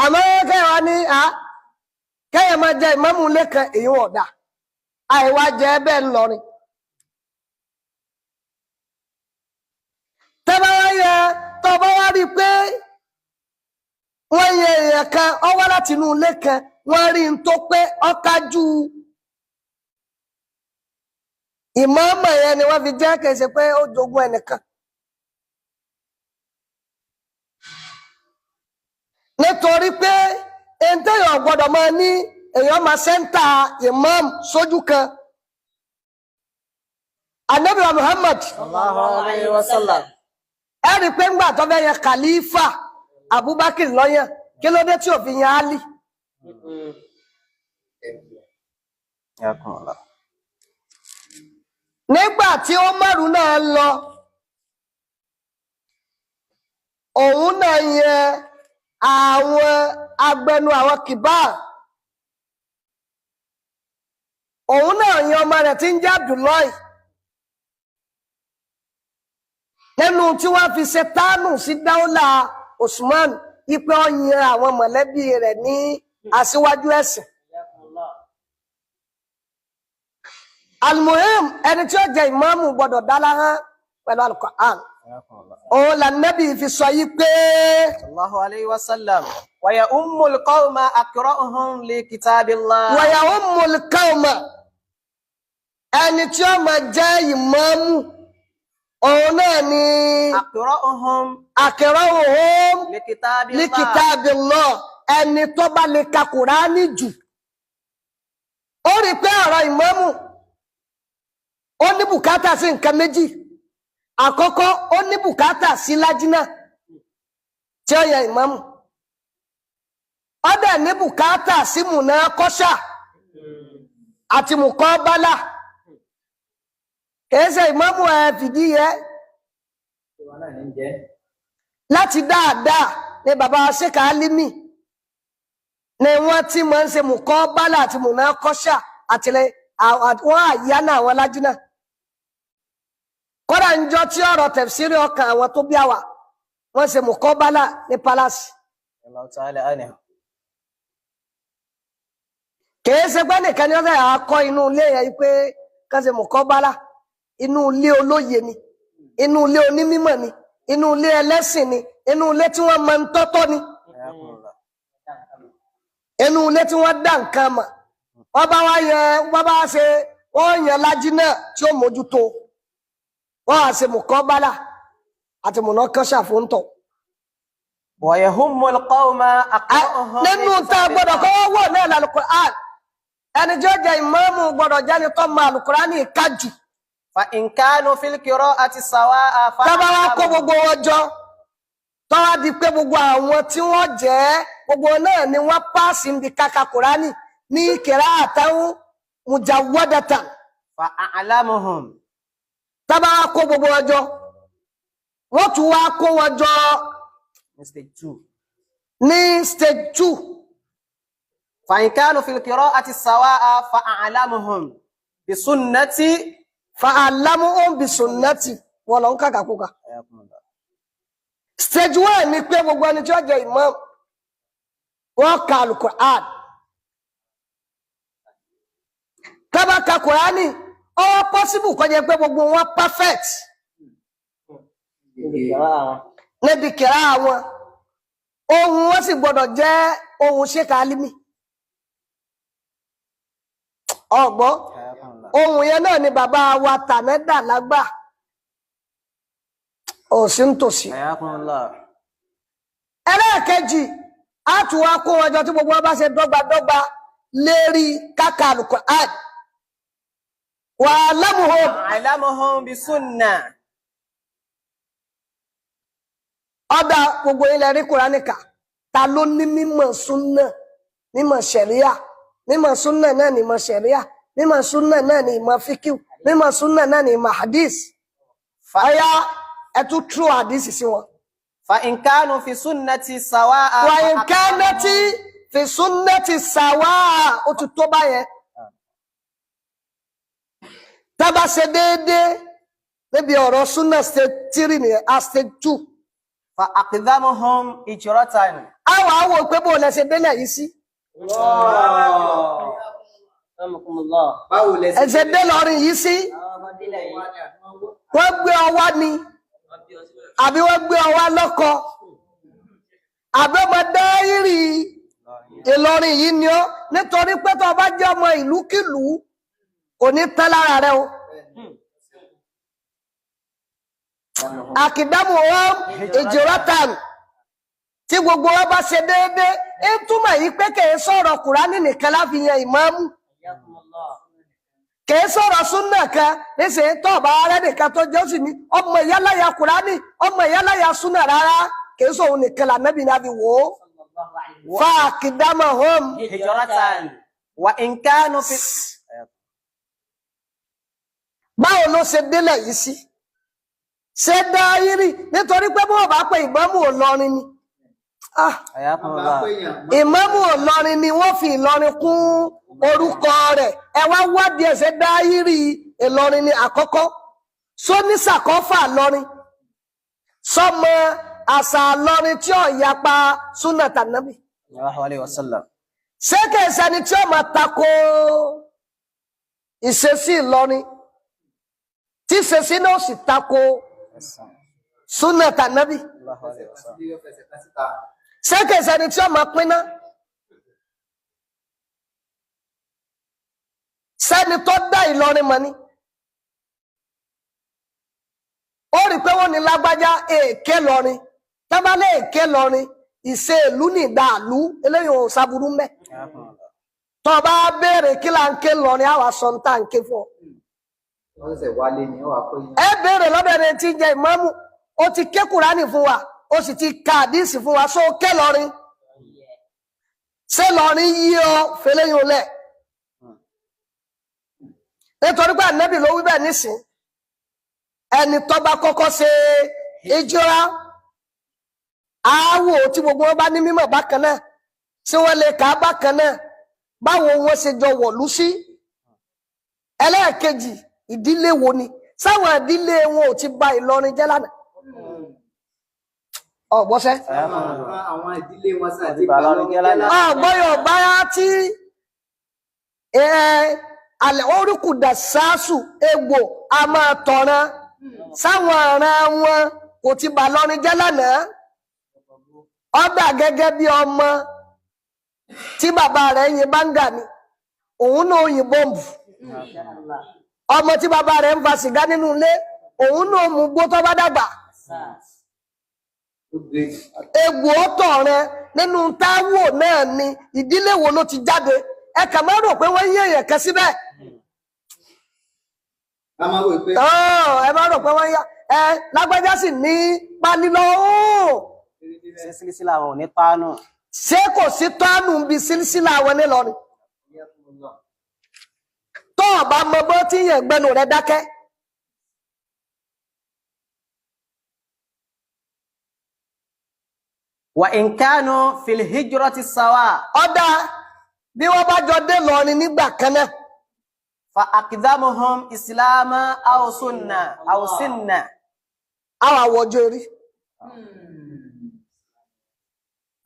àmọ́ kẹwàá ní kẹyẹ máa jẹ ìmámù lẹ́kan èyí ọ̀dà àìwá jẹ bẹ́ẹ̀ ńlọrin tẹ́bá wá yẹ tọ́bá wá rí pé wọ́n yẹ èèyàn kan ọwọ́ láti inú ilé kan wọ́n rí n tó pé ọkájú ìmámù yẹn ni wọ́n fi jẹ́ kèsè pé ó jogún ẹnìkan nítorí pé èntèyàn gbọ́dọ̀ máa ní èèyàn máa sẹ́ńtà ìmámù sójú kan Ànábì wa Muhammad sallallahu alaihi wasallam ẹ̀rí pé ńgbà tó fẹ́ yẹn khalifa Abubakar lọ́yàn kí ló dé tí ò fi yan Ali nígbà tí Umaru náà lọ òun náà yẹn àwọn agbẹnu àwọn kìbá òun náà yan ọmọ rẹ̀ tí ń jẹ́ Abdullahi nínú tí wọ́n fi ṣe tánù sí dáúlà Usman ipe ọyìn àwọn mọ̀lẹ́bí rẹ̀ ní aṣíwájú ẹ̀sìn almuhim ẹni tí ó jẹ ìmáàmù gbọ́dọ̀ dáláhán pẹ̀lú Al-Qur'an òun là nẹ́bí fi sọ yí pé sallallahu alaihi wasallam wa ya ummul qawma aqra'uhum li kitabillah wa ya ummul qawma ẹni tí ó máa jẹ ìmáàmù òun náà ni aqra'uhum li kitabillah ẹni tó bá lè ka Kùránì jù ó rí pé ọ̀rọ̀ ìmáàmù ó ní bùkátà sí nǹkan méjì àkọ́kọ́ ó ní bùkátà sí lájínà tí ó yẹ ìmáàmù ó dẹ̀ ní bùkátà sí múná kọ́ṣà àti mùkọ́ bálà kèése ìmáàmù fìdí yẹ láti dáadáa ní bàbá Ṣékà Álímì ni wọ́n ti máa ń ṣe mùkọ́ bálà àti múná kọ́ṣà àtìlẹ́ wọ́n àyíyá náà àwọn lájínà kọ́dà ń jọ tí ọ̀rọ̀ tẹ̀fsírí ọkàn àwọn tó bí àwà wọ́n ṣe mùkọ́bálà ní palace kìí ṣe pé nìkan ni wọ́n fẹ́ àkọ́ inú ilé yẹn pé kán ṣe mùkọ́bálà inú ilé olóye ni inú ilé onímímọ̀ ni inú ilé ẹlẹ́sìn ni inú ilé tí wọ́n mọ ń tọ́tọ́ ni inú ilé tí wọ́n dá nǹkan mọ̀ wọ́n bá wá yẹ wọ́n bá ṣe wọ́n yẹn lájí náà tí ó mójútó wọ́n á ṣe mùkọ́bálà àti múná kọ́ṣà fún tọ̀. wa yahummul qawma aqra'uhum nínú tá a gbọ́dọ̀ kọ́ wọ̀ náà lálùkùránì ẹni tí ó jẹ ìmáàmù gbọ́dọ̀ jáde tó máa lùkùránì kájù فإن كانوا في القراءة سواء tábà wá kó gbogbo wọn jọ tó wá di pé gbogbo àwọn tí wọ́n jẹ́ gbogbo náà ni wọ́n páàsì ń di kàkà Kùránì ní qira'atan mujawwadatan. فأعلمهم. tábà wá kó gbogbo wọn jọ wọ́n tún wá kó wọn jọ Mistake 2. ní stage 2. فإن كانوا في القراءة سواء فأعلمهم بسنة. fa'alamuhum bi sunnati wọ́n lọ ń kàkàkùkà. stage 1 ni pé gbogbo ẹni tí ó jẹ́ imam wọ́n ka al-Qur'an. tábà ka Qur'ani ó possible kó jẹ́ pé gbogbo wọn perfect níbi kìrá wọn ohun wọn sì gbọdọ̀ jẹ́ ohun Sheikh Alimi ọgbọ́n ohun yẹn náà ni bàbá wa Tànẹ́dà lágbà òsì ń tòsí. ẹlẹ́ẹ̀kejì á tún wá kó wọn jọ tí gbogbo wọn bá ṣe dọ́gbadọ́gba lérí káka al-Qur'an. وأعلمهم بسنة. ọ̀dà gbogbo ilẹ̀ rí Kùránì kà ta ló ní mímọ̀ súnnà mímọ̀ ṣẹ̀ríà mímọ̀ súnnà náà ní ìmọ̀ ṣẹ̀ríà mímọ̀ súnnà náà ní ìmọ̀ fíkíù mímọ̀ súnnà náà ní ìmọ̀ hadith. ọ̀yá ẹ̀tú true hadith sí wọn. فإن كانوا في سنة سواء. وإن كانت في سنة سواء ó ti tó báyẹn. tábà ṣe déédéé níbi ọ̀rọ̀ súnnà stage 3 nìyẹn a stage 2. فأقدمهم إجرة. àwọn àwọ̀ pé bó lẹ́sẹ̀ délẹ̀ yìí sí. Báwo lẹ ṣe ẹ̀sẹ̀ dé lọ́rin yìí sí. wọ́n gbé ọwá ni àbí wọ́n gbé ọwá lọ́kọ àbí ọmọ dáírì Ìlọrin yìí ni ó nítorí pé tó bá jẹ́ ọmọ ìlúkìlú kò ní tán lára rẹ o. àkìdámù wọn ìjìrọ́tàn tí gbogbo wọn bá ṣe déédé ń túmọ̀ yìí pé kìí sọ̀rọ̀ Kùránì nìkan láfi yan ìmáàmù kìí sọ̀rọ̀ súnnà kan níṣẹ́ tó bá rẹ́ nìkan tó jẹ́ òsì ní ọmọ ìyáláyà Kùránì ọmọ ìyáláyà súnnà rárá kìí sọ̀rọ̀ nìkan lànàbì náà fi wò ó. fa àkìdámù wọn إجرة. وإن كانوا في. báwo ló ṣe délẹ̀ yìí sí. ṣe dáírì nítorí pé bó bá pé ìmámù Ìlọrin ni ìmámù Ìlọrin ni wọ́n fi Ìlọrin kún orúkọ rẹ̀ ẹ wá wádìí ẹ̀ ṣe dáírì Ìlọrin ni àkọ́kọ́ sónísàkọ́fà Ìlọrin sọmọ àṣà Ìlọrin tí ó yapa súnà tànàbì ṣé kẹsàn ni tí ó máa tako ìṣesí Ìlọrin tí ìṣesí náà sì tako súnà tànàbì ṣẹ́kẹ̀ẹ́sẹ̀ ni tí ó máa pín náà sẹ́ni tó dá Ìlọrin mọ̀ ní ó rí pé wọ́n ní lágbájá èké lọrin tábálẹ̀ èké lọrin ìṣe ìlú ní ìdàlú eléyìí ò sáburú mẹ́ tó bá béèrè kí là ń ké lọrin àwa sọ ń tà ń ké fún ọ. ẹ béèrè lọ́dọ̀ ẹni tí ń jẹ ìmáàmù ó ti ké Kùránì fún wa ó sì ti ka àdísì fún wa só ké lọrin ṣé lọrin yí ọ fẹlẹ́yìn olẹ̀ nítorí pé ànábì ló wí bẹ́ẹ̀ nísìn ẹni tó bá kọ́kọ́ ṣe ìjírá àáwò tí gbogbo wọn bá ní mímọ̀ bákan náà tí wọ́n lè kà á bákan náà báwo wọ́n ṣe jọ wọ̀lú sí. ẹlẹ́ẹ̀kejì ìdílé wo ni sáwọn ìdílé wọn ò ti bà Ìlọrin jẹ́ lánàá ọ̀gbọ́sẹ́ àwọn ìdílé wọn sì àti Ìlọrin jẹ́ lánàá ọ̀gbọ́yọ̀ báyá tí alẹ́ orúkù dàsásù egbò a máa tọ̀ràn sáwọn ọ̀ràn wọn kò ti bà Ìlọrin jẹ́ lánàá ọ̀dà gẹ́gẹ́ bí ọmọ tí bàbá rẹ̀ yin báńgà ni òun náà yin bọ́ǹbù ọmọ tí bàbá rẹ̀ ń fa sìgá nínú ilé òun náà mú gbó tó bá dàgbà egbò ọ̀tọ̀ rẹ̀ nínú táwò náà ni ìdílé wo ló ti jáde ẹ kà má rò pé wọ́n yé èèyàn kan síbẹ̀ ká máa wò pé ẹ bá rò pé wọ́n yá lágbájá sì ní pálí lọ́wọ́ ṣé sílísílà wọn ò ní tánù. ṣé kò sí tánù bí sílísílà wọn nílọrin tó ọba mọ bó tí yẹn gbẹnu rẹ dákẹ́. Wa in kanu fil hijrati sawa. ọ̀dà bí wọ́n bá jọ dé lọrin nígbà kan náà. Fa aqdamuhum islama aw sunna aw sinna. àwọn àwọ̀jọ rí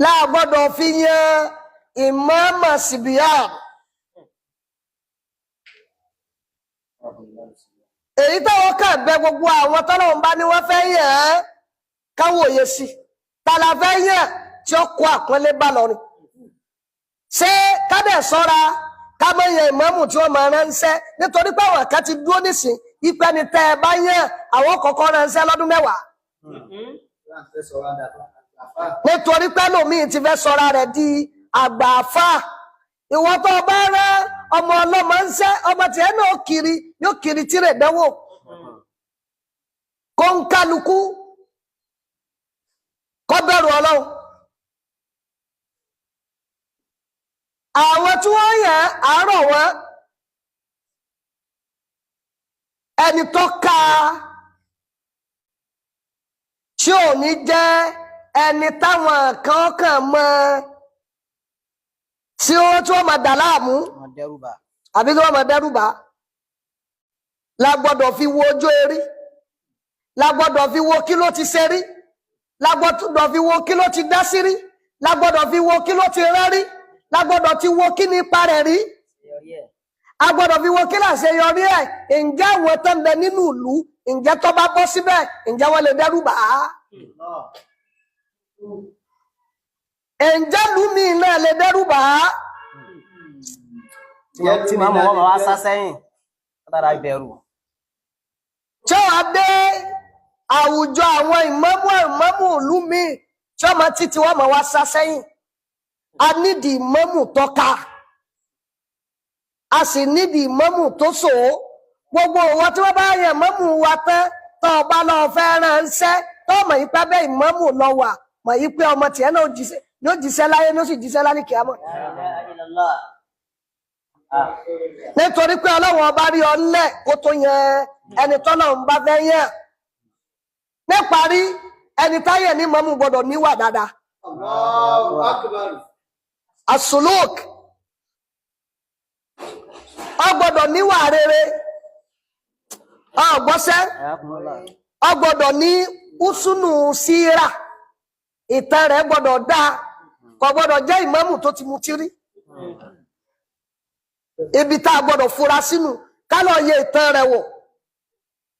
láàgbọ́dọ̀ fi yan ìmáàmù síbíà èyí táwọn kà bẹ gbogbo àwọn tọ́lọ́run bá ní wọ́n fẹ́ yàn án káwòye sí tàlà fẹ́ yàn tí ó kó àpọ́nlé bá lọ́rin ṣé kádẹ̀ sọ́ra ká mọ̀ yàn ìmáàmù tí wọ́n máa ránṣẹ́ nítorí pé àwọn kan ti dúró nísìn ìpẹ́ ni tẹ́ ẹ bá yàn àwọn kọ̀ọ̀kan ránṣẹ́ lọ́dún 10. nítorí pé lòmíì ti fẹ́ sọ́ra rẹ̀ di àgbà àfà ìwọ tó bá rán ọmọ ọlọ́mọ ń ṣẹ́ ọmọ tiẹ̀ náà kiri yóò kiri tírè dánwò kó ń kálukú kó bẹ̀rù Ọlọ́run. àwọn tí wọ́n yàn àárọ̀ wọn ẹni tó ká tí ò ní jẹ́ ẹni táwọn kan kàn mọ́ tí wọ́n máa dà láàmú àbí tí wọ́n máa dẹ́rùbà la gbọ́dọ̀ fi wo ojú erí la gbọ́dọ̀ fi wo kí ló ti ṣe rí la gbọ́dọ̀ fi wo kí ló ti dá sí rí la gbọ́dọ̀ fi wo kí ló ti rán rí la gbọ́dọ̀ ti wo kí ní ipa rẹ̀ rí a gbọ́dọ̀ fi wo kí láṣeyọrí ẹ̀ ǹjẹ́ àwọn tó ń bẹ nínú ìlú ǹjẹ́ tó bá bọ́ síbẹ̀ ǹjẹ́ wọ́n lè dẹ́rùbà á ǹjẹ́ lùmí náà lè dẹ́rùbà á. Tí màmú wọn máa wá sá sẹ́yìn látara ìbẹ̀rù. tí wọ́n dé àwùjọ àwọn ìmámù ìlú mi tí wọ́n máa títí wọ́n máa wá sá sẹ́yìn a nídìí ìmámù tọ́ka a sì nídìí ìmámù tó sò ó gbogbo òwò tí wọ́n bá yẹ ìmámù wa tán tó ọba lọ fẹ́ ránṣẹ́ tó mọ̀ yí pé bẹ́ẹ̀ ìmámù lọ wà mọ̀ yí pé ọmọ tiẹ̀ náà yóò jíṣẹ́ láyé ló sì jíṣẹ́ láyé kíámọ̀. nítorí pé Ọlọ́run ọba rí ọ nílẹ̀ kó tó yẹn ẹni tọ́lọ́run bá fẹ́ yẹn níparí ẹni táyẹ̀ ní ìmámù gbọ́dọ̀ níwà dáadáa. Allahu Akbar. Asuluk ó gbọ́dọ̀ níwà rere ọgbọ́sẹ́ ó gbọ́dọ̀ ní usunu síra ìtàn rẹ̀ gbọ́dọ̀ dáa kò gbọ́dọ̀ jẹ́ ìmámù tó ti mutí rí ibi tá a gbọ́dọ̀ fura sínú ká lọ yẹ ìtàn rẹ̀ wò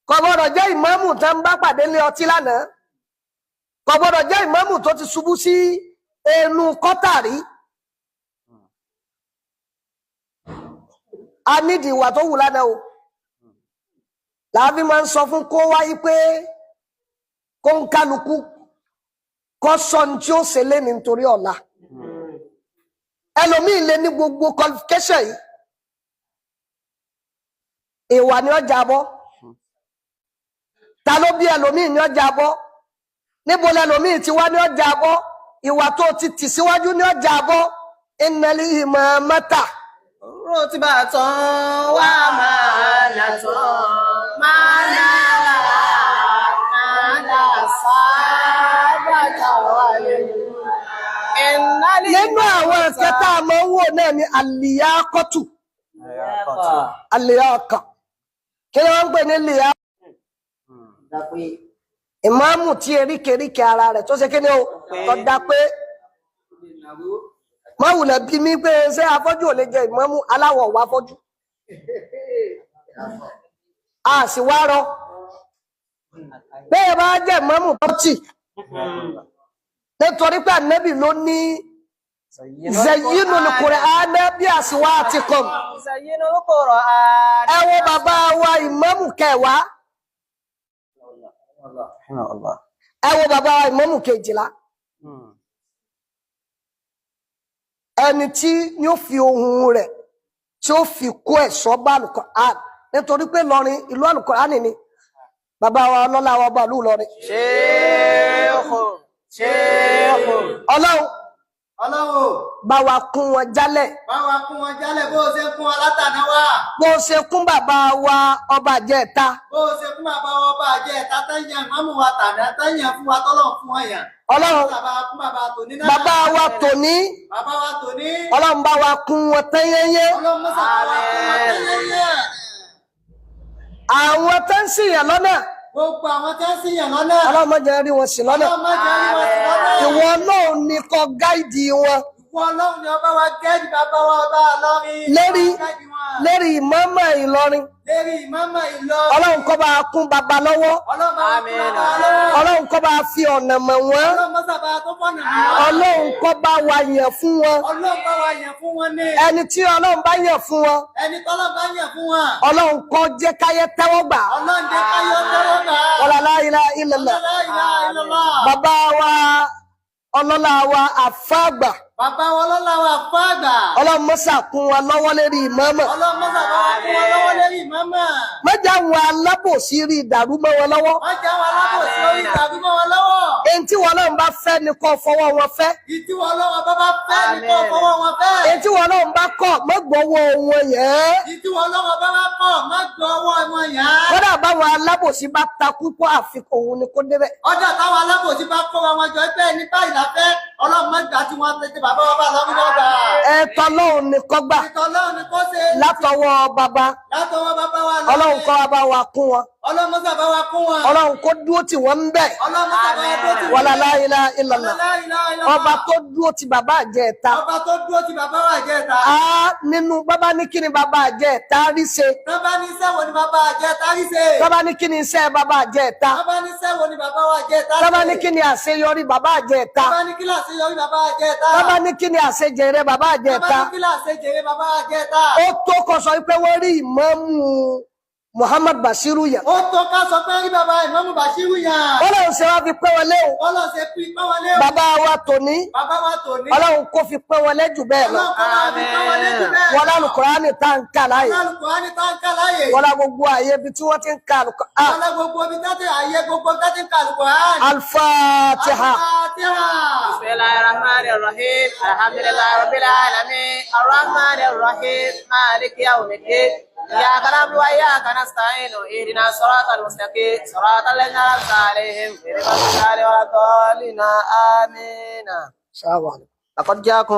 kò gbọ́dọ̀ jẹ́ ìmámù tó ń bá pàdé ní ọtí lánàá kò gbọ́dọ̀ jẹ́ ìmámù tó ti ṣubú sí ẹnu kọ́tàrí. a nídìí ìwà tó wù lánàá o làbí máa ń sọ fún kó wáyé pé kó ń kálukú kó sọ ní tí ó ṣe lé ní nítorí ọ̀la ẹlòmíì lé ní gbogbo qualification yìí ìwà ni ó jábọ́ ta ló bí ẹlòmíì ni ó jábọ́ níbo lẹlòmíì ti wá ni ó jábọ́ ìwà tó ti tì síwájú ni ó jábọ́ innal imamata Rutbatun wa manatun manala sadaka wale. nínú àwọn ìkẹta àmọ́ owó náà ni àlìyákọ́tù àlìyákọ́ kí ni wọ́n ń pè ní lìyá ìmáàmù tí eríkèríkè ara rẹ̀ tó ṣe kí ni ó tọ́dá pé má wùlẹ̀ bí mi pé ṣé afọ́jú ò lè jẹ ìmáàmù aláwọ̀ wá fọ́jú a sì wá rọ bẹ́ẹ̀ bá jẹ́ ìmáàmù tọ́tì nítorí pé ànábì ló ní zayyinul Qur'ana bi aswatikum Zayyinul Qur'an. ẹ wo bàbá wa ìmáàmù kẹwàá ẹ wo bàbá wa ìmáàmù kejìlá ẹni tí yóò fi ohun rẹ̀ tí ó fi kó ẹ̀ṣọ́ bá Al-Qur'an nítorí pé lọrin ìlú àlùkùránì ni bàbá wa ọlọ́lá wa ọba ìlú Ìlọrin. Ọlọ́run bá wa kún wọn jálẹ̀. bá wa kún wọn jálẹ̀ bó o ṣe kún wọn látàná wá. bó o ṣe kún bàbá wa ọba àjẹta. bó o ṣe kún bàbá wa ọba àjẹta tẹ́yàn Imámù wa tàná tẹ́yàn fún wa tọ́lọ̀ fún wọn yàn. Ọlọ́run bàbá wa tòní. Ọlọ́run bá wa kún wọn tẹ́yẹ́yẹ́. Àwọn tó ń ṣìyàn lọ́nà. Gbogbo àwọn tó ń ṣìyàn lọ́nà. Ọlọ́run má jẹ́ rí wọn ṣì lọ́nà. Ìwọ náà ní kó gáìdì wọn. Ìwọ Ọlọ́run ni ọba wa gáìdì bàbá wa ọba Ìlọrin. Lérí Imamu Ìlọrin. Ọlọ́run kó bá kún bàbá lọ́wọ́. Ọlọ́run kó bá fi ọ̀nà mọ̀ wọ́n. Ọlọ́run kó bá wa yàn fún wọn. Ẹni tí Ọlọ́run bá yàn fún wọn. Ọlọ́run kó jẹ́ káyé tẹ́wọ́ gbà. Wala la ilaha illallah. Bàbá wa ọlọ́lá wa àfáàgbà. Bàbá wa ọlọ́lá wa àfáàgbà. Ọlọ́run mọ́sà kún wa lọ́wọ́ lérí Imamu. Ọlọ́run mọ́sà bá wa kún wa lọ́wọ́ lérí Imamu. Mẹ́jà wọn alábòsí rí ìdàrú mọ́ wọn lọ́wọ́. Mẹ́jà wọn alábòsí rí ìdàrú mọ́ wọn lọ́wọ́. Èyí tí wọn náà bá fẹ́ ni kó fọwọ́ wọn fẹ́. Èyí tí wọn náà bá fẹ́ ni kó fọwọ́ wọn fẹ́. Èyí tí wọn náà bá kọ̀ má gbọ́wọ́ wọn yẹn. Èyí tí wọn náà bá kọ̀ má gbọ́wọ́ wọn yẹn. Kódà báwọn alábòsí bá takú kó àfikún òun ni kó débẹ̀. Ọjà táwọn alábòsí bá kó wọn jọ pé ní báyìí la fẹ́ Ọlọ́run má gbà tí wọ́n tètè bàbá wa bá lọ́wọ́ lọ́gbà. Ẹ̀tọ́ Ọlọ́run ni kó gbà. Ẹ̀tọ́ Ọlọ́run ni kó ṣe. Látọwọ́ bàbá. Látọwọ́ bàbá wa lọ́wọ́. Ọlọ́run kó bá wa kún wọn. Ọlọ́run mọ́sà bá wa kún wọn. Ọlọ́run kó dúró tì wọ́n ń bẹ̀. Ọlọ́run mọ́sà bá wa dúró tì wọ́n. Wala la ilaha illallah. Ọba tó dúró ti bàbá àjẹta. Ọba tó dúró ti bàbá àjẹta. Nínú bàbá ní kí ni bàbá àjẹta rí ṣe. Bàbá ní iṣẹ́ wo ni bàbá àjẹta rí ṣe. Bàbá ní kí ni iṣẹ́ bàbá àjẹta. Bàbá ní iṣẹ́ wo ni bàbá àjẹta rí ṣe. Bàbá ní kí ni àṣeyọrí bàbá àjẹta. Bàbá ní kí ni àṣeyọrí bàbá àjẹta. Bàbá ní kí ni àṣejèrè bàbá àjẹta. Bàbá ní kí ni àṣejèrè bàbá àjẹta. Ó tó kọ sọ pé wọ́n rí Imamu Muhammad Bashiru yàn. Ó tó ká sọ pé rí bàbá Imamu Bashiru yàn. Ọlọ́run ṣe wá fi pẹ́ wọn lé o. Ọlọ́run ṣe fi pẹ́ wọn lé o. Bàbá wa tòní. Bàbá wa tòní. Ọlọ́run kó fi pẹ́ wọn lé jù bẹ́ẹ̀ lọ. Wọ́n lálù Kùránì tá ń kà láàyè. Wọ́n lá gbogbo àyè ibi tí wọ́n ti ń kà lùkọ́. Wọ́n lá gbogbo ibi tí àyè gbogbo tí wọ́n ti ń kà lùkọ́. Al-Fatiha. Bismillahirrahmanirrahim. Alhamdulillahi rabbil alamin. Arrahmanirrahim. Maliki yawmiddin. إياك نعبد وإياك نستعين اهدنا الصراط المستقيم صراط الذين أنعمت عليهم غير المغضوب عليهم ولا الضالين آمين. السلام عليكم. لقد جاءكم